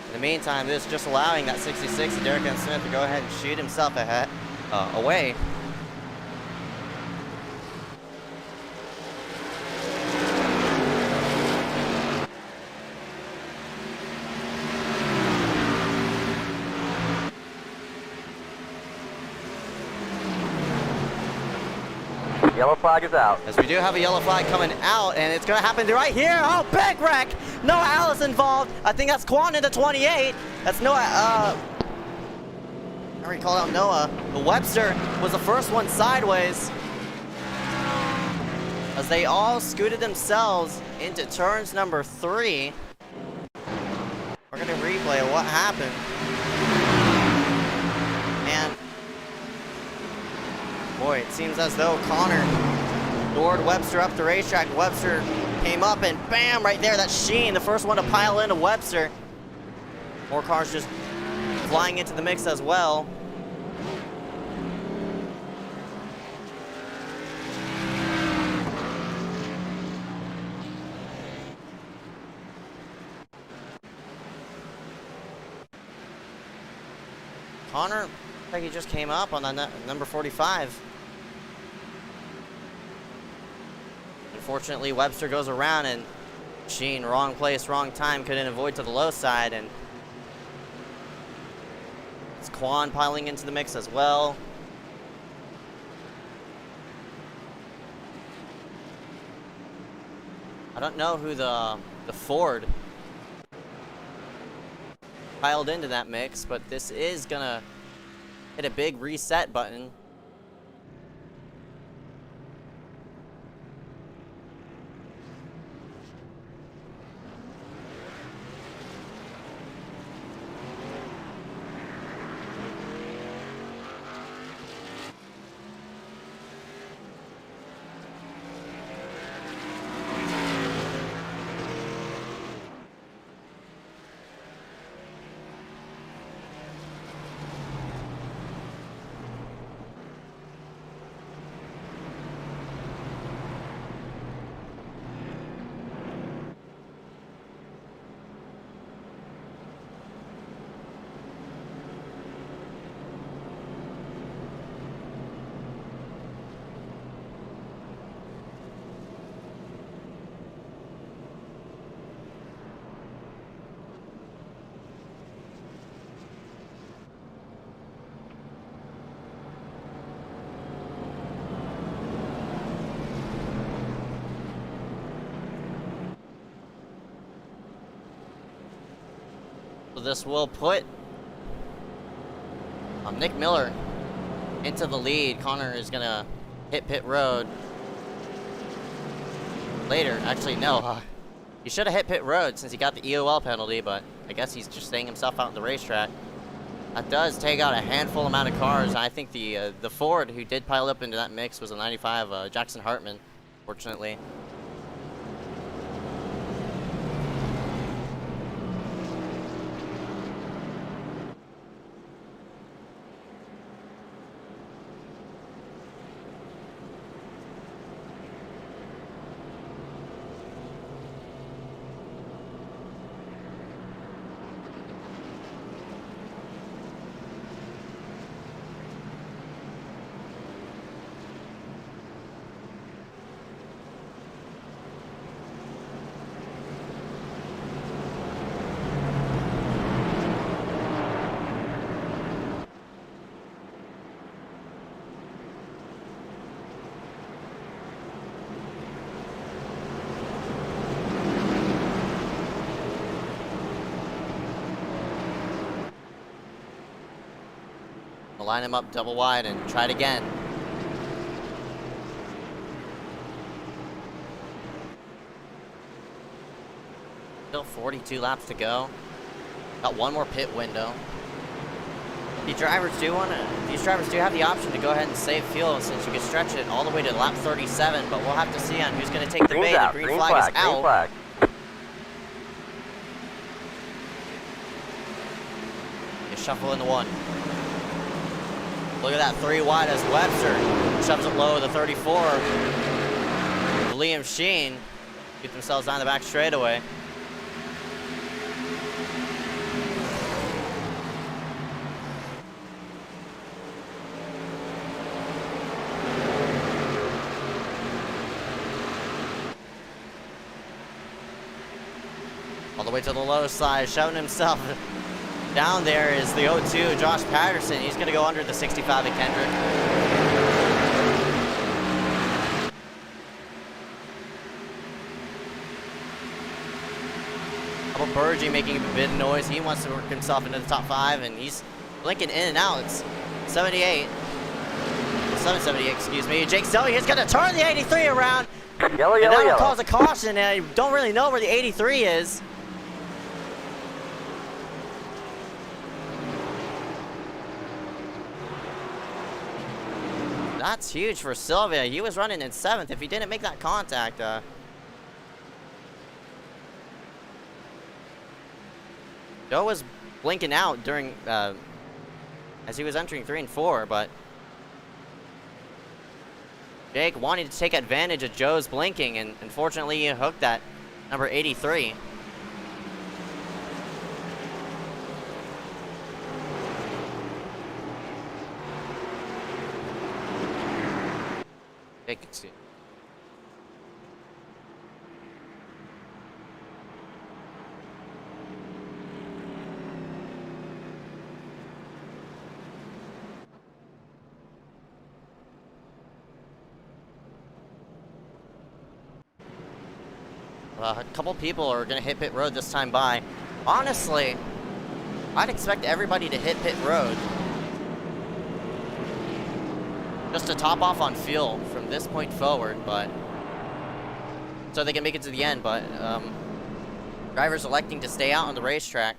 In the meantime, this is just allowing that 66 to Derek M. Smith to go ahead and shoot himself ahead, away. Yellow flag is out. As we do have a yellow flag coming out, and it's going to happen right here. Oh, big wreck! Noah Alice involved. I think that's Quan into 28. That's Noah, I already called out Noah. The Webster was the first one sideways. as they all scooted themselves into turns number 3. We're gonna replay what happened. And boy, it seems as though Connor lured Webster up the racetrack. Webster came up and bam, right there, that's Sheen, the first one to pile into Webster. More cars just flying into the mix as well. Connor, looks like he just came up on that number 45. Unfortunately, Webster goes around and Sheen, wrong place, wrong time, couldn't avoid to the low side, and it's Quan piling into the mix as well. I don't know who the Ford piled into that mix, but this is gonna hit a big reset button. So this will put Nick Miller into the lead. Connor is gonna hit pit road later. Actually, no. He should have hit pit road since he got the EOL penalty, but I guess he's just staying himself out in the racetrack. That does take out a handful amount of cars. I think the Ford who did pile up into that mix was a 95 Jackson Hartman, fortunately. Line him up double wide and try it again. Still 42 laps to go. Got one more pit window. These drivers do have the option to go ahead and save fuel since you can stretch it all the way to lap 37, but we'll have to see on who's going to take the bait. The green flag is out. Green flag. They shuffle into one. Look at that 3 wide as Webster shoves it low the 34. Liam Sheen get themselves down the back straightaway. All the way to the low side, shoving himself down there is the 02, Josh Patterson. He's going to go under the 65 at Kendrick. How about Burgee making a bit of noise? He wants to work himself into the top 5, and he's blinking in and out. It's 78. 778, excuse me. Jake Selby is going to turn the 83 around. Yellow, And yellow, that'll yellow. cause a caution, and I don't really know where the 83 is. That's huge for Sylvia. He was running in 7th. If he didn't make that contact, Joe was blinking out during, as he was entering 3 and 4, but Jake wanted to take advantage of Joe's blinking, and unfortunately he hooked that number 83. Jake can see. A couple people are going to hit pit road this time by. Honestly, I'd expect everybody to hit pit road just to top off on fuel from this point forward, but so they can make it to the end. But drivers electing to stay out on the racetrack.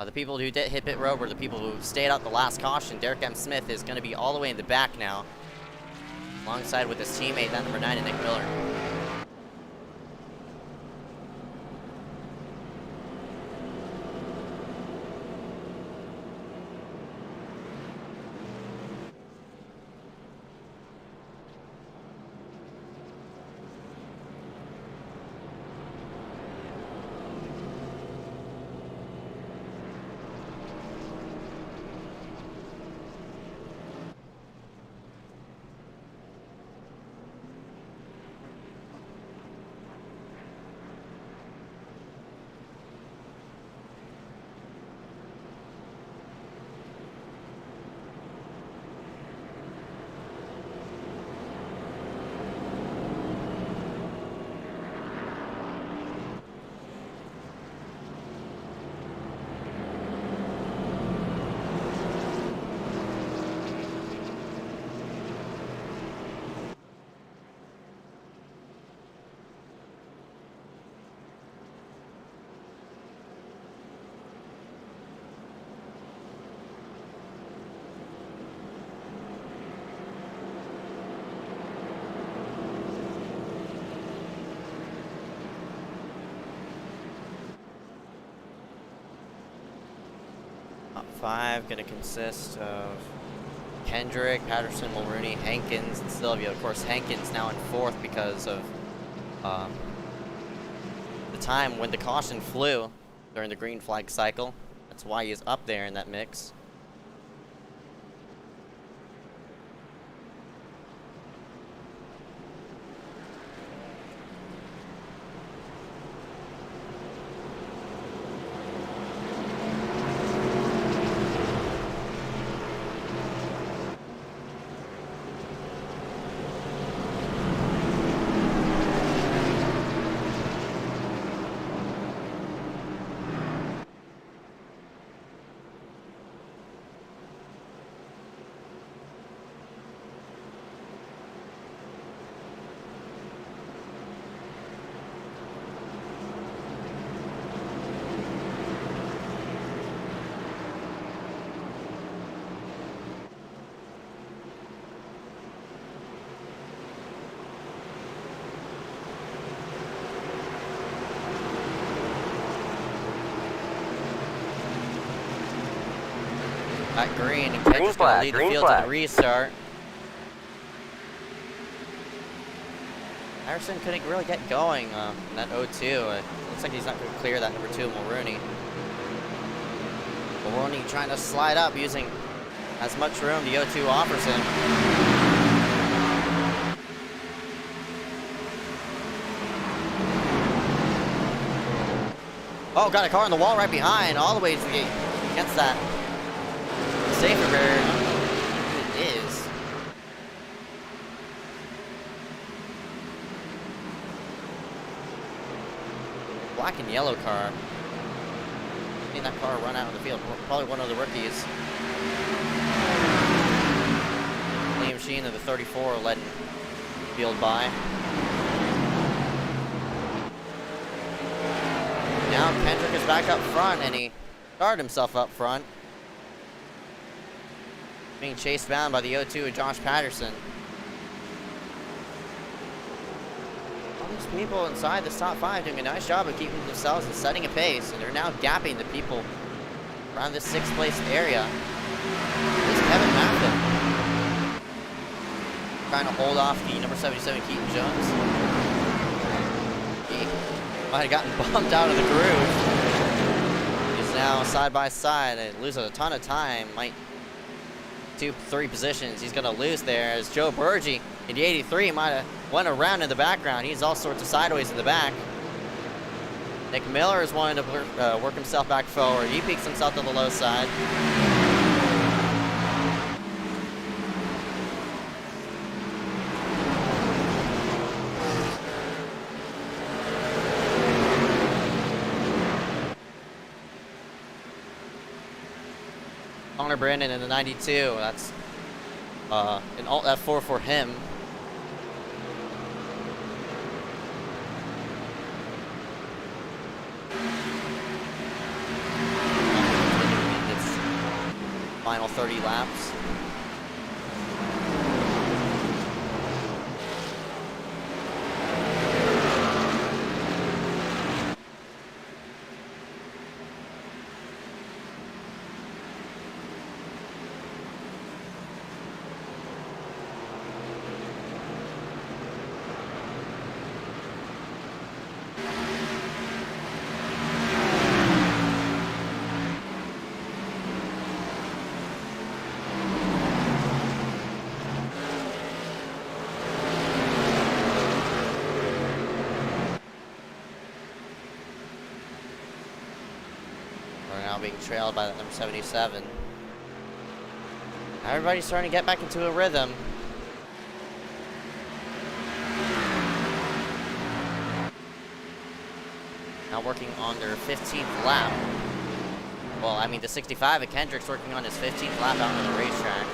The people who did hit pit road were the people who stayed out the last caution. Derek M. Smith is going to be all the way in the back now, alongside with his teammate, that number 9, Nick Miller. Top 5 going to consist of Kendrick, Patterson, Mulrooney, Hankins, and Sylvia. Of course, Hankins now in 4th because of the time when the caution flew during the green flag cycle. That's why he is up there in that mix. At green, and Kendrick's going to lead the field to the restart. Harrison couldn't really get going in that 0-2. Looks like he's not going to clear that number 2, Mulrooney. Mulrooney trying to slide up using as much room the 0-2 offers him. Oh, got a car on the wall right behind, all the way to the gate against that safer barrier. I don't know who it is. Black and yellow car. Seen that car run out in the field. Probably one of the rookies. Liam machine of the 34 letting field by. Now Kendrick is back up front, and he started himself up front. Being chased down by the 02 of Josh Patterson. All these people inside this top 5 doing a nice job of keeping themselves and setting a pace, and they're now gapping the people around this 6th place area. This is Kevin Maffin trying to hold off the number 77 Keaton Jones. He might have gotten bumped out of the groove. He's now side by side and loses a ton of time. Might 2-3 positions he's going to lose there, as Joe Burgee in the 83 might have went around in the background. He's all sorts of sideways in the back. Nick Miller is wanting to work himself back forward. He peeks himself to the low side. Connor Brandon in the 92. That's an alt F4 for him. Final 30 laps. Being trailed by that number 77. Everybody's starting to get back into a rhythm. Now working on their 15th lap. Well, I mean, the 65 at Kendrick's working on his 15th lap out on the racetrack.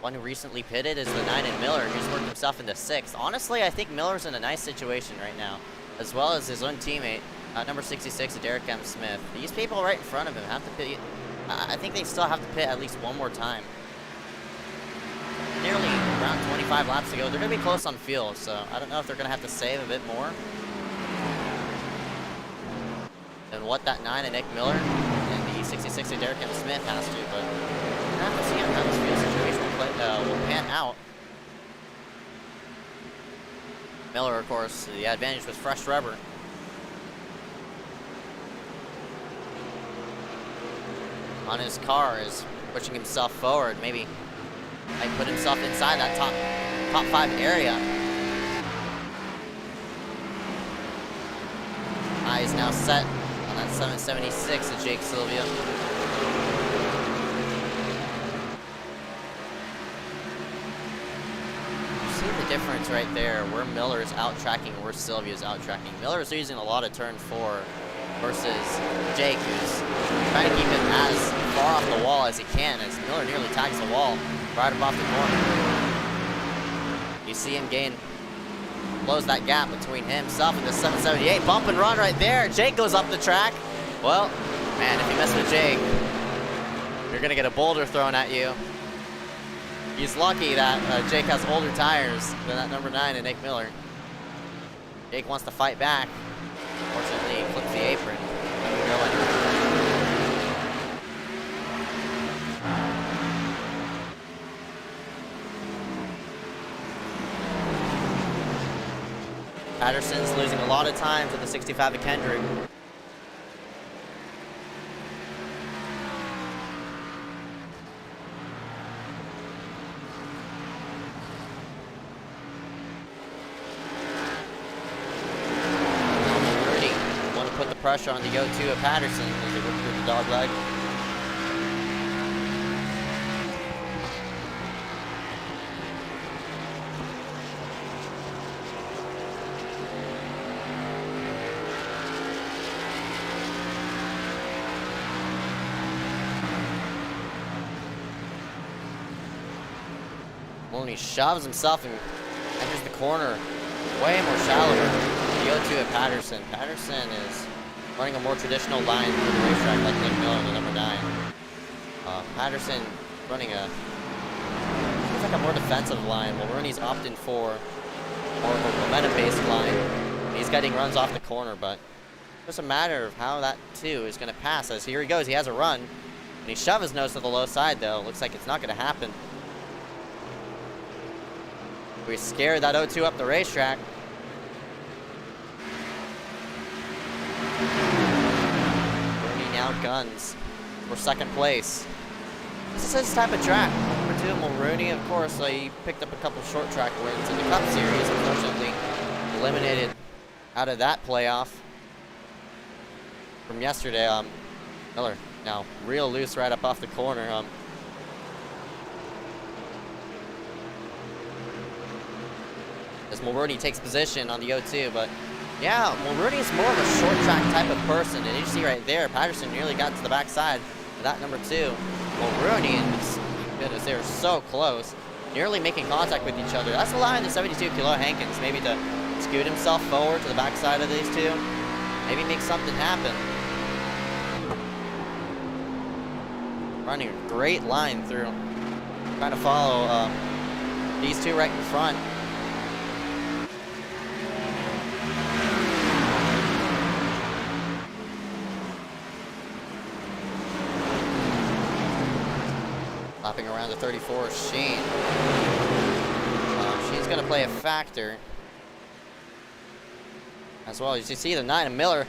One who recently pitted is the 9 in Miller, who's worked himself into 6th. Honestly, I think Miller's in a nice situation right now, as well as his own teammate. Number 66, Derek M. Smith. These people right in front of him have to pit. I think they still have to pit at least one more time. Nearly around 25 laps to go. They're going to be close on fuel, so I don't know if they're going to have to save a bit more than what that 9 of Nick Miller and the 66 of Derek M. Smith has to, but we're going to have to see how this fuel situation will pan out. Miller, of course, the advantage was fresh rubber. On his car is pushing himself forward. Maybe might put himself inside that top 5 area. Eyes now set on that 776 of Jake Sylvia. You see the difference right there, where Miller's out tracking, where Sylvia's out tracking. Miller's using a lot of turn 4 versus Jake, who's trying to keep him as far off the wall as he can, as Miller nearly tags the wall right up off the corner. You see him close that gap between himself and the 778. Bump and run right there. Jake goes up the track. Well, man, if you mess with Jake, you're going to get a boulder thrown at you. He's lucky that Jake has older tires than that number 9 and Nick Miller. Jake wants to fight back. Fortunately, he flips the apron. Patterson's losing a lot of time to the 65 of Kendrick. Pressure on the O2 of Patterson as they work through the dog leg. Mulrooney shoves himself and enters the corner way more shallower. The 0-2 at Patterson. Patterson is running a more traditional line for the racetrack like Nick Miller in the number 9. Patterson running a looks like a more defensive line. Mulrooney's opting for more of a momentum-based line. He's getting runs off the corner, but it's just a matter of how that 2 is going to pass. As here he goes, he has a run. And he shoves his nose to the low side, though. Looks like it's not going to happen. We scared that 0-2 up the racetrack. Mulrooney now guns for second place. This is his type of track. Number 2, Mulrooney, of course, he picked up a couple short track wins in the Cup Series. Unfortunately, eliminated out of that playoff from yesterday. Miller now real loose right up off the corner. As Mulrooney takes position on the 0-2, but yeah, Mulrooney's more of a short track type of person, and you see right there, Patterson nearly got to the backside of that number 2. Mulrooney, and goodness, they were so close, nearly making contact with each other. That's allowing the 72 kilo Hankins maybe to scoot himself forward to the backside of these 2, maybe make something happen. Running a great line through, trying to follow these 2 right in front. Lapping around the 34 Sheen. Sheen's going to play a factor as well. As you see, the 9 of Miller,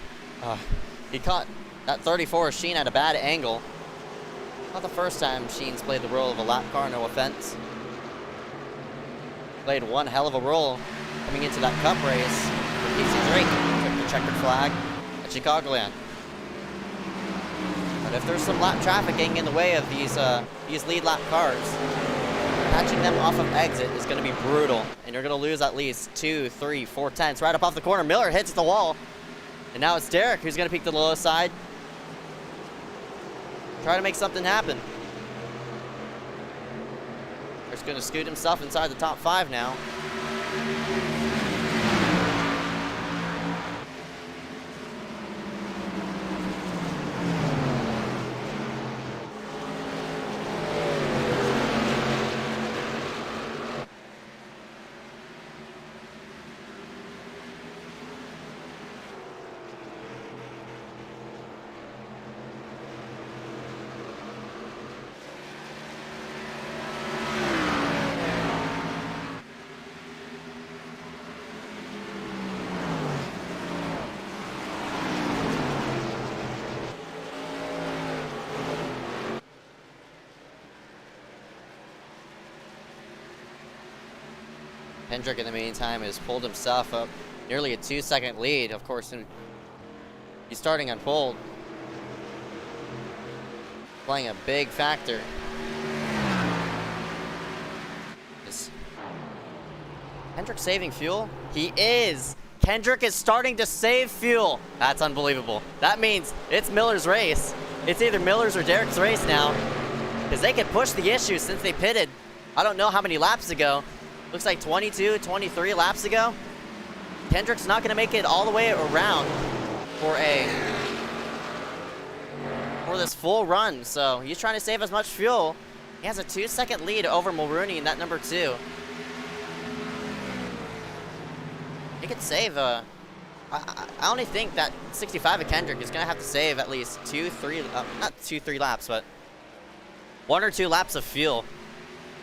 he caught that 34 Sheen at a bad angle. Not the first time Sheen's played the role of a lap car, no offense. Played one hell of a role coming into that Cup race for Casey Drake. Took the checkered flag at Chicagoland. But if there's some lap traffic getting in the way of these lead lap cars, patching them off of exit is going to be brutal, and you're going to lose at least 2, 3, 4 tenths. Right up off the corner, Miller hits the wall, and now it's Derek who's going to peek to the low side. Try to make something happen. Derek's going to scoot himself inside the top 5 now. Hendrick, in the meantime, has pulled himself up nearly a 2-second lead. Of course, he's starting on pole, playing a big factor. Is Kendrick saving fuel? He is! Kendrick is starting to save fuel. That's unbelievable. That means it's Miller's race. It's either Miller's or Derek's race now, because they can push the issue since they pitted. I don't know how many laps ago. Looks like 22, 23 laps ago. Kendrick's not going to make it all the way around for this full run. So he's trying to save as much fuel. He has a 2-second lead over Mulrooney in that number 2. He could save I only think that 65 of Kendrick is going to have to save at least not 2-3 laps, but 1 or 2 laps of fuel.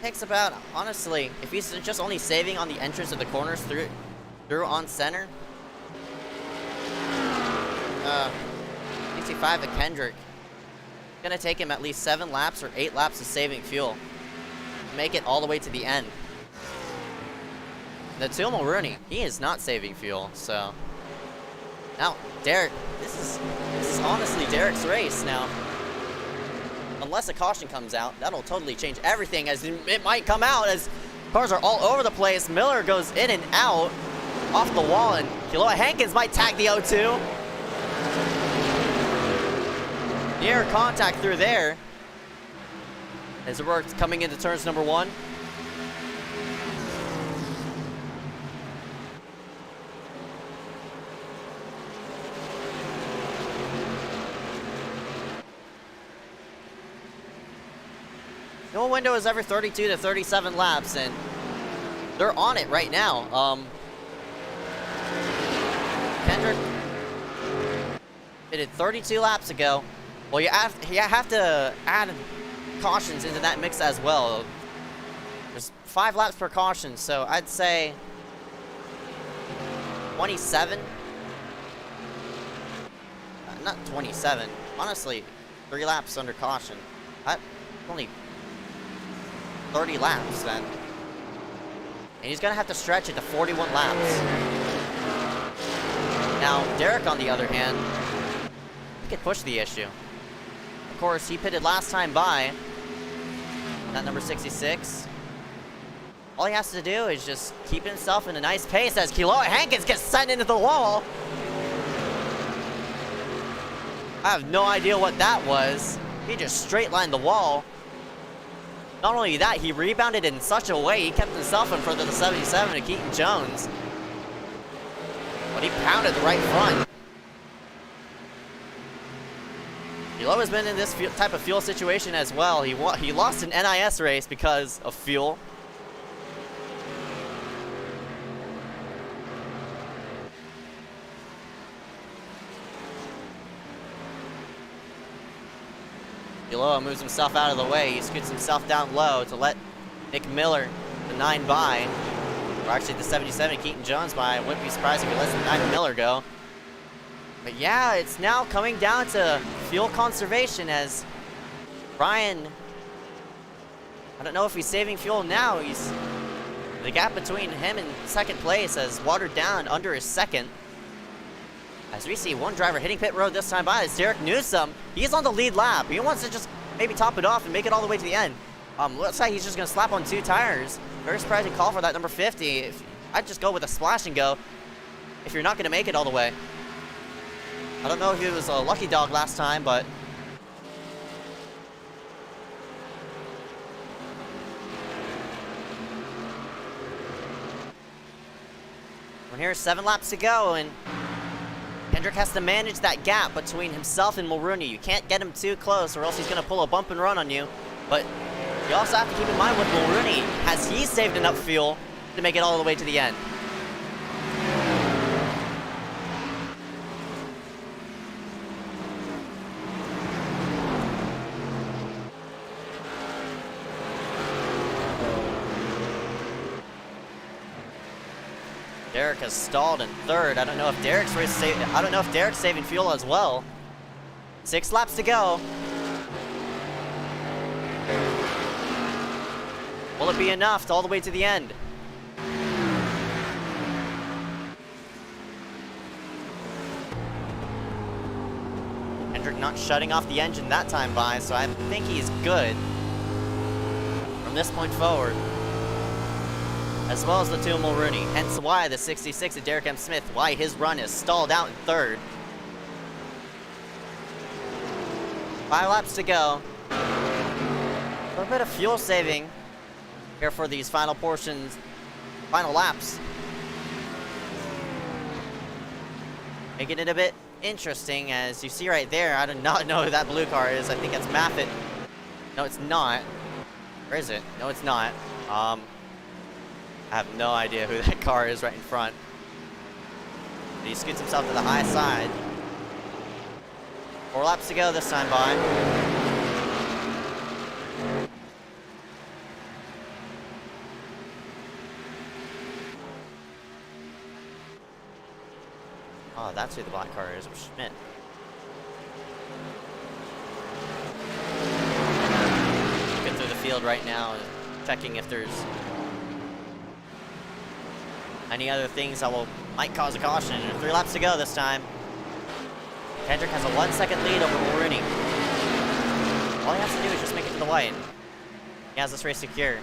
Takes about, honestly, if he's just only saving on the entrance of the corners through on center. 65 of Kendrick. Gonna take him at least 7 laps or 8 laps of saving fuel to make it all the way to the end. The 2 Mulrooney, he is not saving fuel, so now Derek, this is honestly Derek's race now. Unless a caution comes out, that'll totally change everything, as it might come out as cars are all over the place. Miller goes in and out off the wall, and Kiloa Hankins might tag the 0-2. Near contact through there as it works coming into turns number 1. fuel window is every 32 to 37 laps, and they're on it right now. Kendrick did 32 laps ago. Well, you have to add cautions into that mix as well. There's 5 laps per caution, so I'd say 27. Not 27. Honestly, 3 laps under caution. That's only 30 laps then. And he's gonna have to stretch it to 41 laps. Now, Derek, on the other hand, he could push the issue. Of course, he pitted last time by. That number 66. All he has to do is just keep himself in a nice pace as Keloa Hankins gets sent into the wall. I have no idea what that was. He just straight lined the wall. Not only that, he rebounded in such a way he kept himself in front of the 77 of Keaton Jones. But he pounded the right front. Keloa has been in this type of fuel situation as well. He lost an NIS race because of fuel. Keloa moves himself out of the way. He scoots himself down low to let Nick Miller, the 9 by, or actually the 77, Keaton Jones by. I wouldn't be surprised if he lets the 9 Miller go. But yeah, it's now coming down to fuel conservation as Ryan, I don't know if he's saving fuel now. The gap between him and second place has watered down under his second. As we see one driver hitting pit road this time by, it's Derek Newsom. He's on the lead lap. He wants to just maybe top it off and make it all the way to the end. Looks like he's just gonna slap on 2 tires. Very surprising call for that number 50. I'd just go with a splash and go if you're not gonna make it all the way. I don't know if he was a lucky dog last time, but here's 7 laps to go, and Kendrick has to manage that gap between himself and Mulrooney. You can't get him too close or else he's going to pull a bump and run on you. But you also have to keep in mind with Mulrooney, has he saved enough fuel to make it all the way to the end? Derek has stalled in 3rd. I don't know if Derek's saving fuel as well. 6 laps to go. Will it be enough to all the way to the end? Kendrick not shutting off the engine that time by, so I think he's good from this point forward. As well as the 2 Mulrooney. Hence why the 66 of Derek M. Smith, why his run is stalled out in 3rd. 5 laps to go. A little bit of fuel saving here for these final portions, final laps. Making it a bit interesting, as you see right there. I do not know who that blue car is. I think it's Maffitt. No, it's not. Where is it? No, it's not. I have no idea who that car is right in front. But he scoots himself to the high side. 4 laps to go this time by. Oh, that's who the black car is. Schmidt. Looking through the field right now, checking if there's any other things that might cause a caution. 3 laps to go this time. Kendrick has a 1-second lead over Mulrooney. All he has to do is just make it to the white. He has this race secure.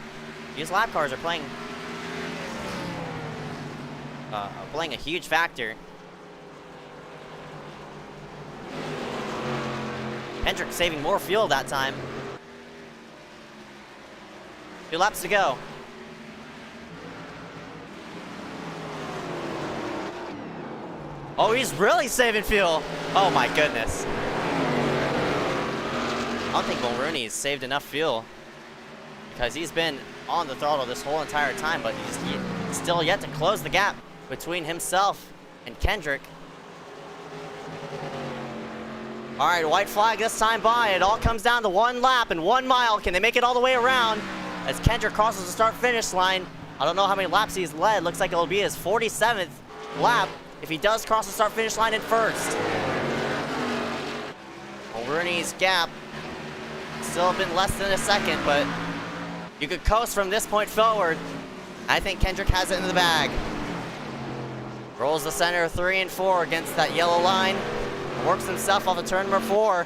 These lap cars are playing a huge factor. Kendrick saving more fuel that time. 2 laps to go. Oh, he's really saving fuel. Oh my goodness. I don't think Mulrooney's saved enough fuel. because he's been on the throttle this whole entire time, but he's still yet to close the gap between himself and Kendrick. All right, white flag this time by. It all comes down to 1 lap and 1 mile. Can they make it all the way around as Kendrick crosses the start-finish line? I don't know how many laps he's led. Looks like it'll be his 47th lap if he does cross the start-finish line in first. Mulrooney's gap still been less than a second, but you could coast from this point forward. I think Kendrick has it in the bag. Rolls the center of 3 and 4 against that yellow line. Works himself off of turn number 4.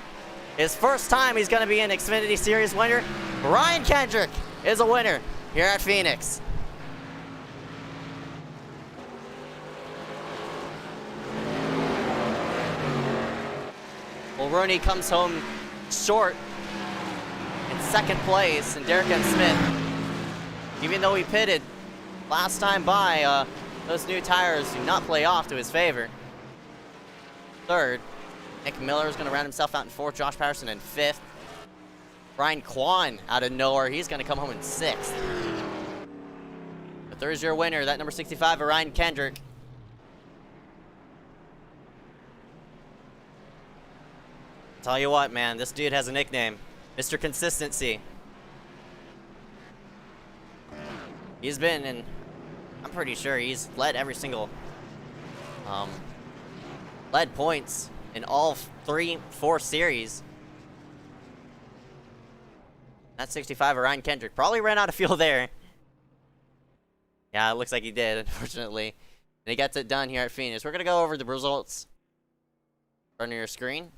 His first time he's going to be an Xfinity Series winner. Ryan Kendrick is a winner here at Phoenix. Mulrooney comes home short in second place, and Derek M. Smith, even though he pitted last time by, those new tires do not play off to his favor. Third, Nick Miller is going to round himself out in 4th, Josh Patterson in 5th. Brian Kwan out of nowhere, he's going to come home in 6th. But there's your winner, that number 65, Ryan Kendrick. Tell you what, man, this dude has a nickname, Mr. Consistency. He's been in, I'm pretty sure he's led every single, led points in all 3-4 series. That 65 of Ryan Kendrick probably ran out of fuel there. Yeah, it looks like he did, unfortunately. And he gets it done here at Phoenix. We're going to go over the results. Front of your screen.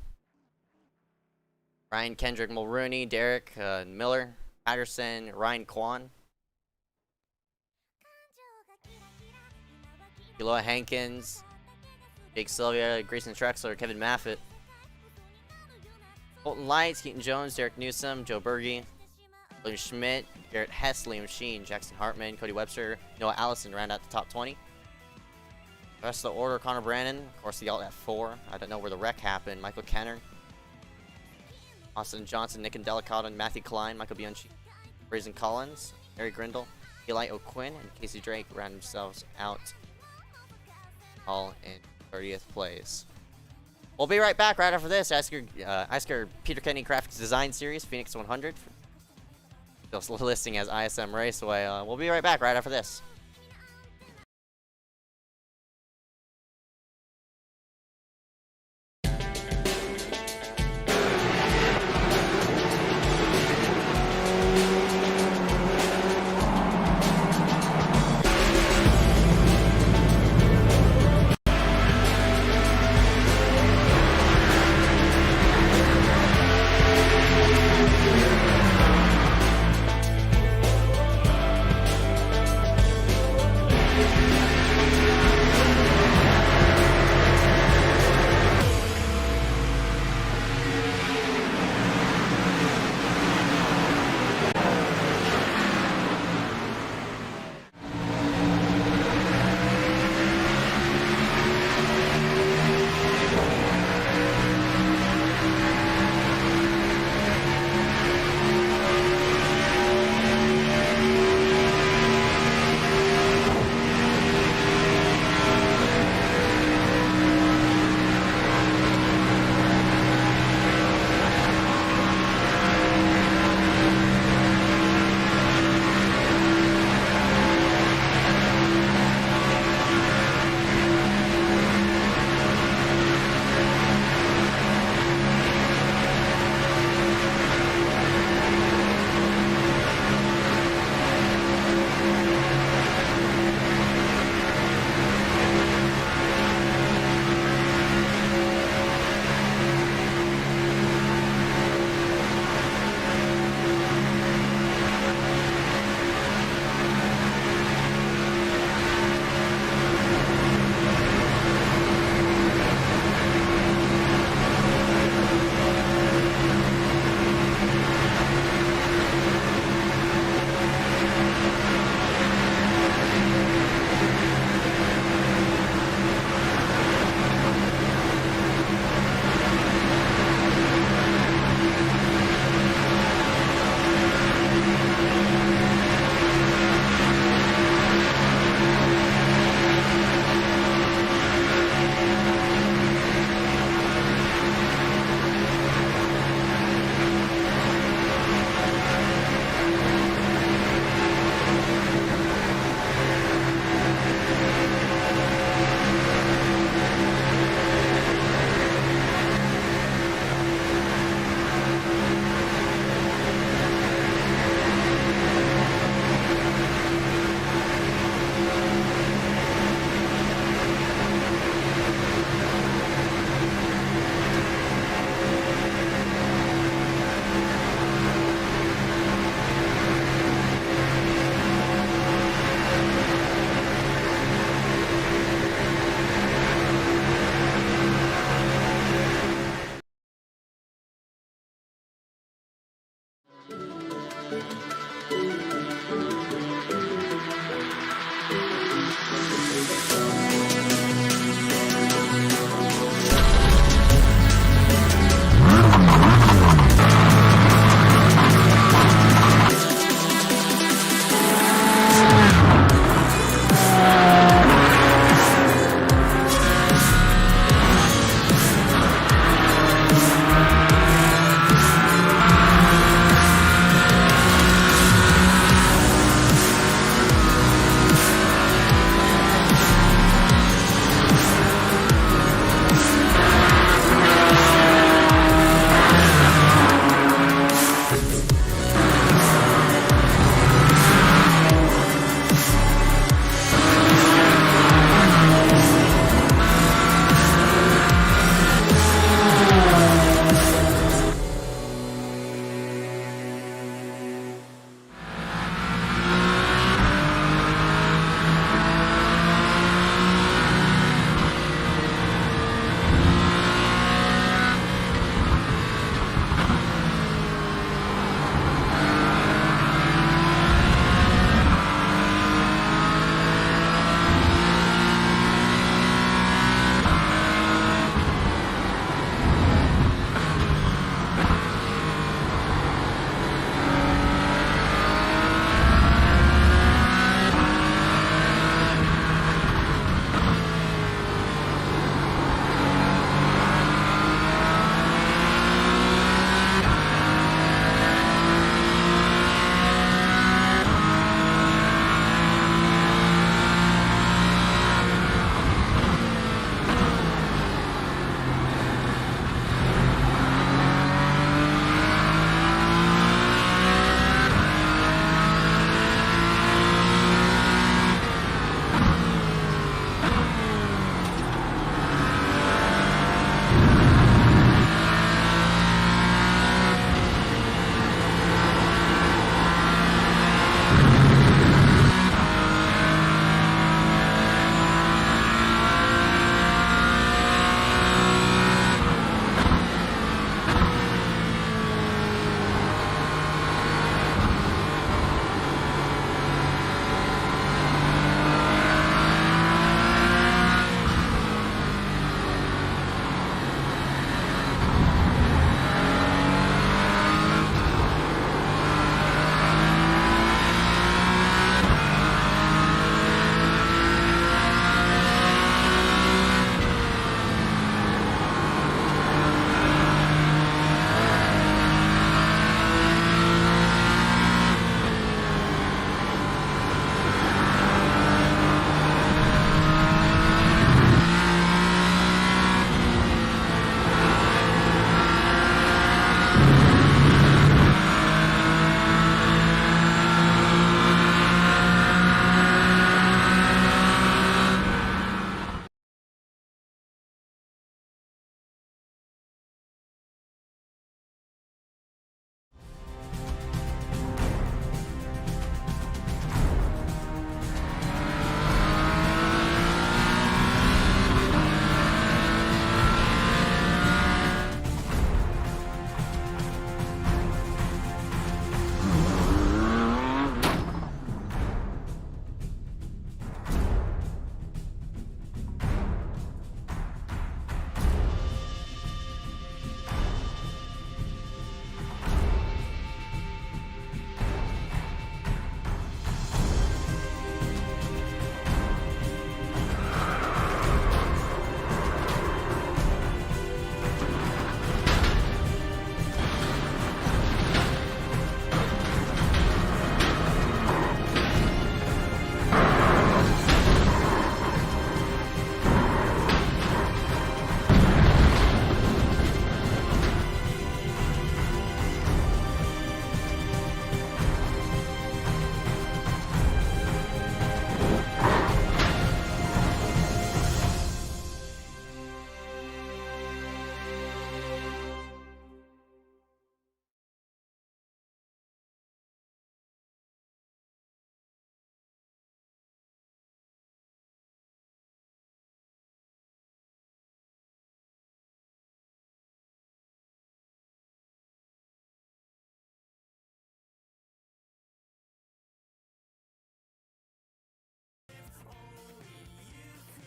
Ryan Kendrick, Mulrooney, Derek, Miller, Patterson, Ryan Kwan. Eloy Hankins, Jake Sylvia, Grayson Trexler, Kevin Maffitt. Colton Lights, Keaton Jones, Derek Newsom, Joe Berge, William Schmidt, Garrett Hess, Liam Sheen, Jackson Hartman, Cody Webster, Noah Allison round out the top 20. The rest of the order, Connor Brannon, of course, the alt at 4. I don't know where the wreck happened. Michael Kenner, Austin Johnson, Nick Delicado, Matthew Klein, Michael Bianchi, Brazen Collins, Harry Grindle, Eli O'Quinn, and Casey Drake round themselves out all in 30th place. We'll be right back right after this. iSCAR Peter Kenny Graphics Design Series, Phoenix 100. Still listing as ISM Raceway. We'll be right back right after this.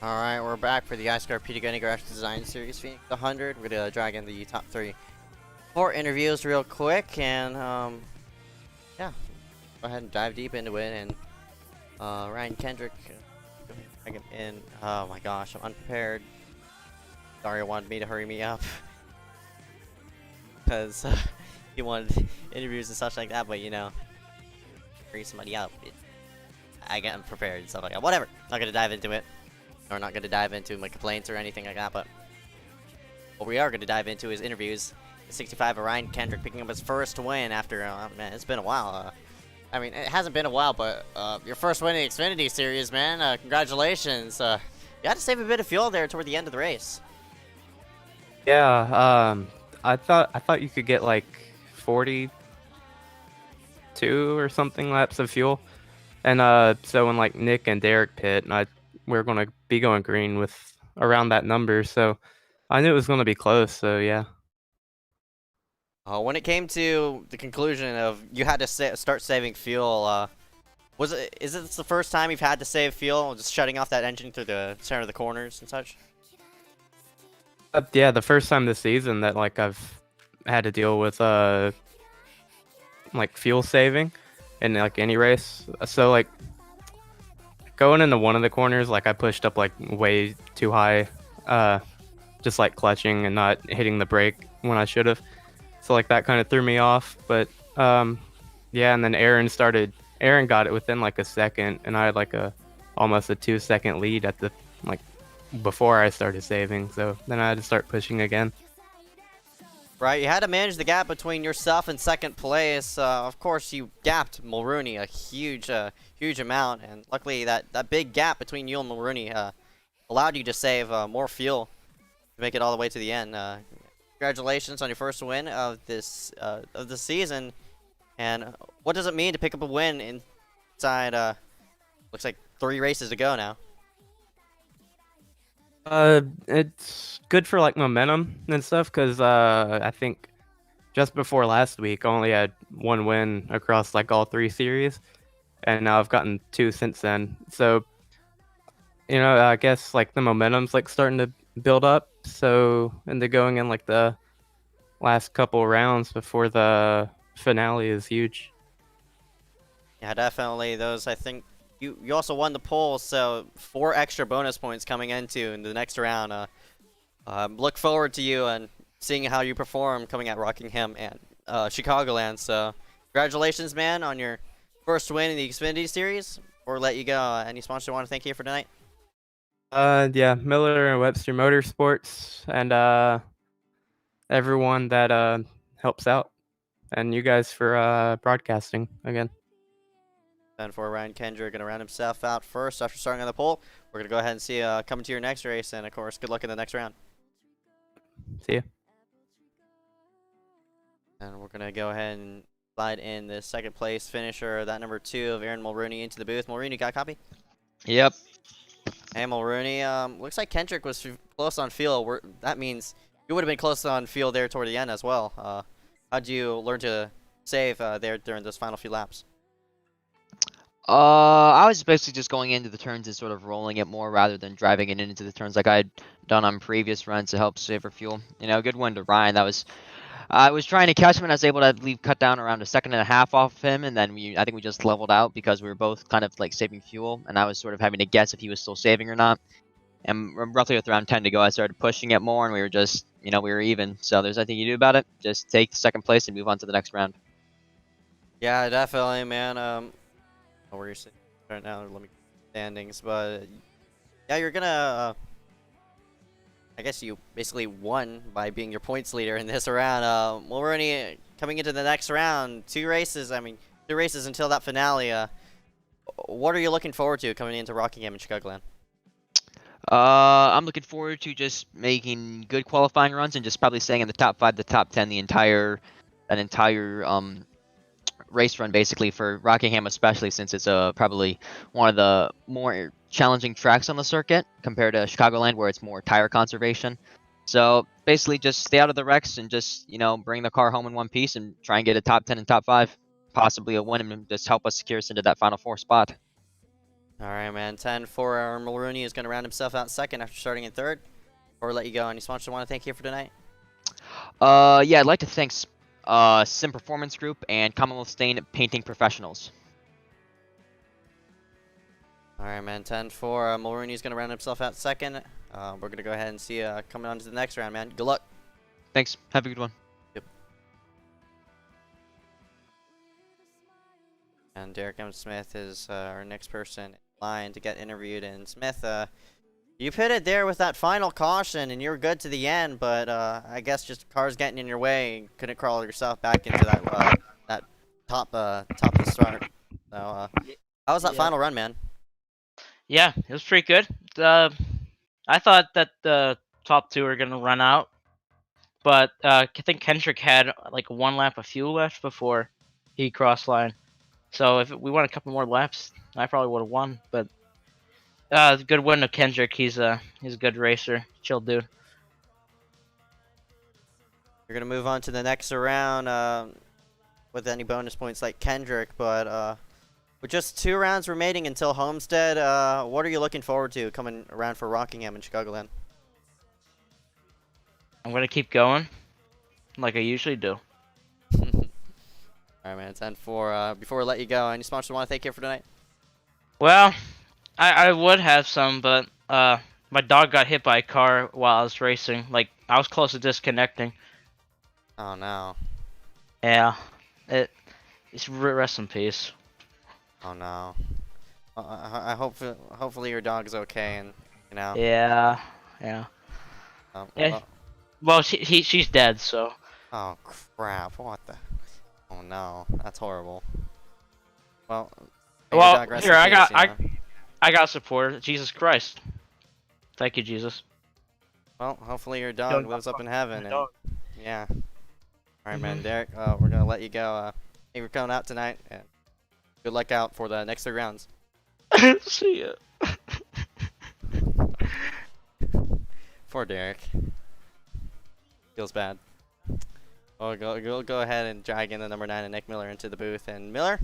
All right, we're back for the iSCAR Peter Graphics Design Series Phoenix 100. We're gonna drag in the top 4 interviews real quick, and yeah, go ahead and dive deep into it. And Ryan Kendrick, in. Oh my gosh, I'm unprepared. Dario wanted me to hurry me up because he wanted interviews and such like that. But you know, hurry somebody up. I get unprepared and stuff like that. Whatever. Not gonna dive into it. We're not gonna dive into my complaints or anything like that. But what we are gonna dive into is interviews. 65 of Ryan Kendrick picking up his first win after man, it's been a while. I mean, it hasn't been a while, but your first win in the Xfinity Series, man. Congratulations. You had to save a bit of fuel there toward the end of the race. Yeah, I thought you could get like 42 or something laps of fuel, and so when like Nick and Derek pit, and we're gonna be going green with around that number, so I knew it was gonna be close. So yeah. When it came to the conclusion of you had to start saving fuel, is it the first time you've had to save fuel, just shutting off that engine through the center of the corners and such? Yeah, the first time this season that like I've had to deal with like fuel saving in like any race. So like going into one of the corners, like I pushed up like way too high, just like clutching and not hitting the brake when I should have. So like that kind of threw me off. But yeah, and then Aaron got it within like a second, and I had like almost a 2-second lead at the like before I started saving. So then I had to start pushing again. Right, you had to manage the gap between yourself and second place. Of course, you gapped Mulrooney a huge amount, and luckily that big gap between you and Mulrooney allowed you to save more fuel to make it all the way to the end. Congratulations on your first win of the season, and what does it mean to pick up a win inside? Looks like 3 races to go now. It's good for like momentum and stuff, because I think just before last week I only had 1 win across like all 3 series, and now I've gotten 2 since then. So you know, I guess like the momentum's like starting to build up. So into going in like the last couple rounds before the finale is huge. Yeah, definitely. Those, I think you also won the poll, so 4 extra bonus points coming in the next round. Look forward to you and seeing how you perform coming at Rockingham and Chicagoland. So congratulations, man, on your first win in the Xfinity Series. Before we let you go, any sponsor want to thank you for tonight? Yeah, Miller and Webster Motorsports, and everyone that helps out, and you guys for broadcasting again. And for Ryan Kendrick, going to round himself out first after starting on the pole. We're going to go ahead and see coming to your next race, and of course, good luck in the next round. See ya. And we're going to go ahead and slide in the second place finisher, that number 2 of Aaron Mulrooney, into the booth. Mulrooney, got a copy? Yep. Hey, Mulrooney. Looks like Kendrick was close on field. That means you would have been close on field there toward the end as well. How'd you learn to save there during those final few laps? I was basically just going into the turns and sort of rolling it more rather than driving it into the turns like I'd done on previous runs to help save for fuel. You know, good win to Ryan. I was trying to catch him, and I was able to cut down around 1.5 seconds off of him, and then I think we just leveled out because we were both kind of like saving fuel, and I was sort of having to guess if he was still saving or not. And roughly with around 10 to go, I started pushing it more, and we were just, we were even. So there's nothing you do about it. Just take second place and move on to the next round. Yeah, definitely, man. Where you're sitting right now, let me standings, but yeah, you're gonna. I guess you basically won by being your points leader in this round. Mulrooney coming into the next round, 2 races. I mean, 2 races until that finale. What are you looking forward to coming into Rockingham and Chicagoland? I'm looking forward to just making good qualifying runs and just probably staying in the top 5, the top 10, that entire race run basically for Rockingham, especially since it's probably one of the more challenging tracks on the circuit compared to Chicagoland, where it's more tire conservation. So basically just stay out of the wrecks and just, bring the car home in one piece and try and get a top 10 and top 5, possibly a win, and just help us secure us into that final 4 spot. All right, man. 10-4. Our Mulrooney is going to round himself out second after starting in third. Before we let you go, any sponsors want to thank you for tonight? Yeah, I'd like to thank Sim Performance Group and Commonwealth Stain Painting Professionals. All right, man. 10-4. Mulrooney is going to round himself out second. We're going to go ahead and see you coming on to the next round, man. Good luck. Thanks. Have a good one. And Derek M. Smith is our next person in line to get interviewed. And Smith, you pitted there with that final caution, and you were good to the end, but I guess just cars getting in your way, and couldn't crawl yourself back into that that top of the start. So, how was that final run, man? Yeah, it was pretty good. I thought that the top two were gonna run out, but I think Kendrick had like one lap of fuel left before he crossed line. So if we won a couple more laps, I probably would have won. But good win to Kendrick. He's a good racer, chill dude. You're gonna move on to the next round with any bonus points like Kendrick, but with just 2 rounds remaining until Homestead, what are you looking forward to coming around for Rockingham and Chicagoland? I'm gonna keep going, like I usually do. All right, man. 10-4. Before we let you go, any sponsors want to thank you for tonight? Well, I would have some, but my dog got hit by a car while I was racing. Like I was close to disconnecting. Oh no. Yeah, it's rest in peace. Oh no. I hope hopefully your dog's okay, and you know. Yeah. Yeah. Well, she's dead, so. Oh crap! What the? Oh no, that's horrible. Well. Here I got support. Jesus Christ. Thank you, Jesus. Well, hopefully your dog lives up in heaven. And, yeah. All right, man. Derek, we're gonna let you go. Thank you for coming out tonight, and good luck out for the next 3 rounds. See ya. Poor Derek. Feels bad. Well, go ahead and drag in the number 9 and Nick Miller into the booth. And Miller,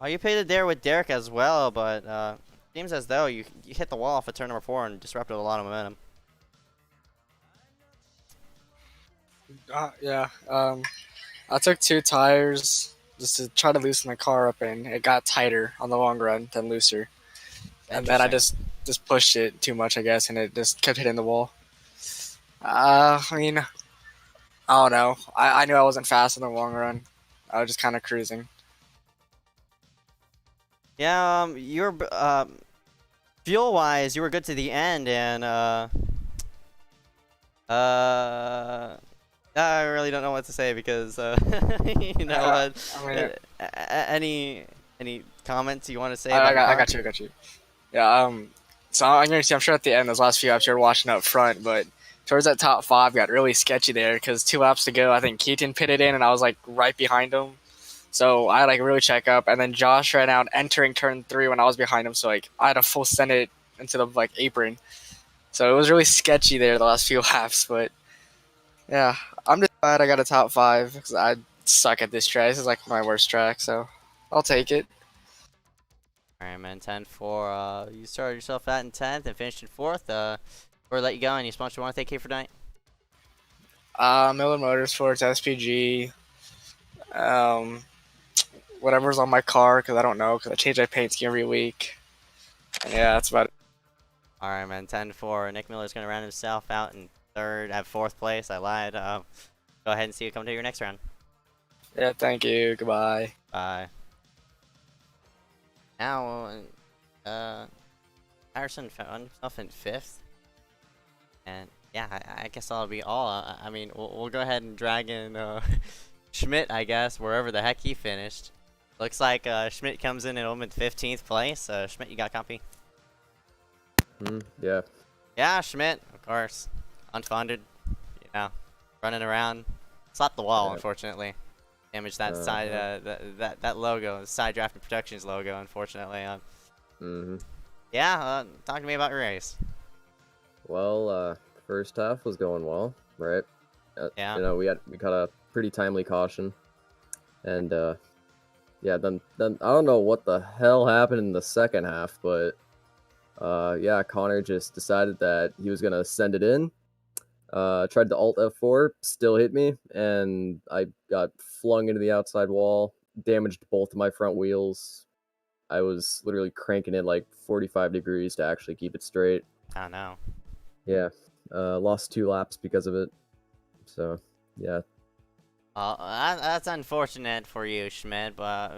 you pitted there with Derek as well, but seems as though you hit the wall off of turn number 4 and disrupted a lot of momentum. Yeah. I took 2 tires just to try to loosen my car up, and it got tighter on the long run than looser. And then I just pushed it too much, I guess, and it just kept hitting the wall. I mean, I don't know. I knew I wasn't fast in the long run. I was just kind of cruising. Yeah, you're fuel-wise, you were good to the end, and I really don't know what to say because you know, any comments you want to say? I got you. Yeah. So I'm sure at the end, those last few laps, you're watching up front, but towards that top 5 got really sketchy there because 2 laps to go, I think Keaton pitted in, and I was like right behind him. So I like really check up, and then Josh ran out entering turn 3 when I was behind him. So like I had to full send it into the like apron. So it was really sketchy there the last few laps, but yeah, I'm just glad I got a top 5 because I suck at this track. This is like my worst track, so I'll take it. All right, man. 10-4. You started yourself out in 10th and finished in 4th. Before I let you go, any sponsor want to thank you for tonight? Miller Motorsports, SPG, whatever's on my car, because I don't know, because I change my paint scheme every week. And yeah, that's about it. All right, man. 10-4. Nick Miller's going to round himself out in 3rd at 4th place. I lied. Go ahead and see you come to your next round. Yeah, thank you. Goodbye. Bye. Now, Harrison found himself in 5th. And yeah, I guess that'll be all. I mean, we'll go ahead and drag in Schmidt, I guess, wherever the heck he finished. Looks like Schmidt comes in at 15th place. Schmidt, you got copy? Yeah. Yeah, Schmidt, of course. Unfunded, you know, running around. Slapped the wall, unfortunately. Damaged that side, that logo, Side Drafting Productions logo, unfortunately. Yeah, talk to me about your race. Well, first half was going well, right? Yeah. You know, we got a pretty timely caution, and yeah, then I don't know what the hell happened in the second half, but Yeah, Connor just decided that he was gonna send it in. Tried to Alt F4, still hit me, and I got flung into the outside wall, damaged both of my front wheels. I was literally cranking it like 45 degrees to actually keep it straight. Oh no. Yeah, lost 2 laps because of it. So, yeah. That's unfortunate for you, Schmidt, but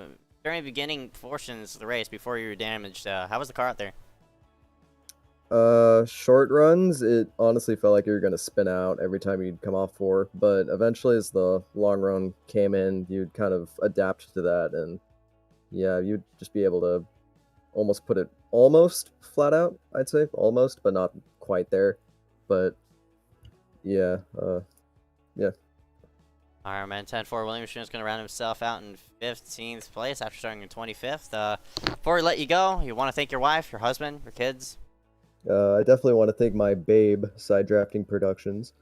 during the beginning portions of the race, before you were damaged, how was the car out there? Short runs, it honestly felt like you were gonna spin out every time you'd come off 4, but eventually as the long run came in, you'd kind of adapt to that, and yeah, you'd just be able to almost put it almost flat out, I'd say. Almost, but not quite there. But yeah, yeah. Alright, man. 10-4 William Schmidt's going to round himself out in 15th place after starting in 25th. Before we let you go, you want to thank your wife, your husband, your kids? I definitely want to thank my babe, Side Drafting Productions,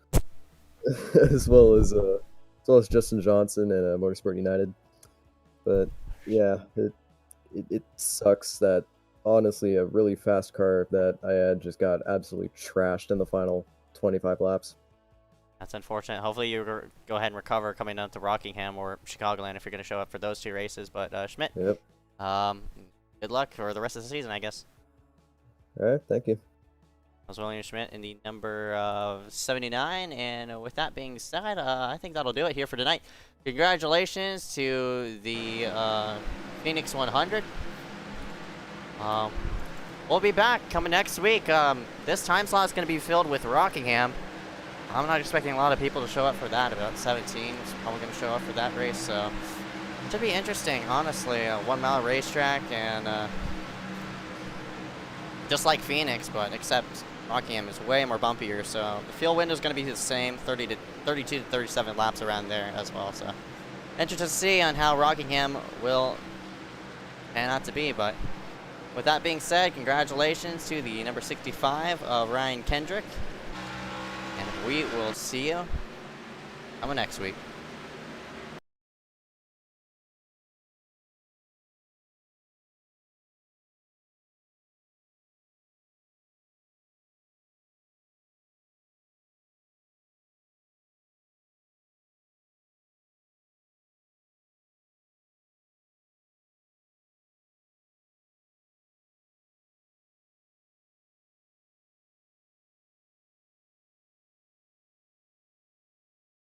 as well as Justin Johnson and Motorsport United. But yeah, it sucks that honestly a really fast car that I had just got absolutely trashed in the final 25 laps. That's unfortunate. Hopefully you go ahead and recover coming down to Rockingham or Chicagoland if you're going to show up for those 2 races. But Schmidt, Yep. good luck for the rest of the season, I guess. All right, thank you. That was William Schmidt in the number 79, and with that being said, I think that'll do it here for tonight. Congratulations to the Phoenix 100. We'll be back coming next week. This time slot is going to be filled with Rockingham. I'm not expecting a lot of people to show up for that. About 17 is probably going to show up for that race, so it should be interesting, honestly. A 1 mile racetrack, and just like Phoenix, but except Rockingham is way more bumpier, so the field window is going to be the same, 32 to 37 laps around there as well. So interested to see on how Rockingham will pan out to be. But with that being said, congratulations to the number 65 of Ryan Kendrick, and we will see you coming next week.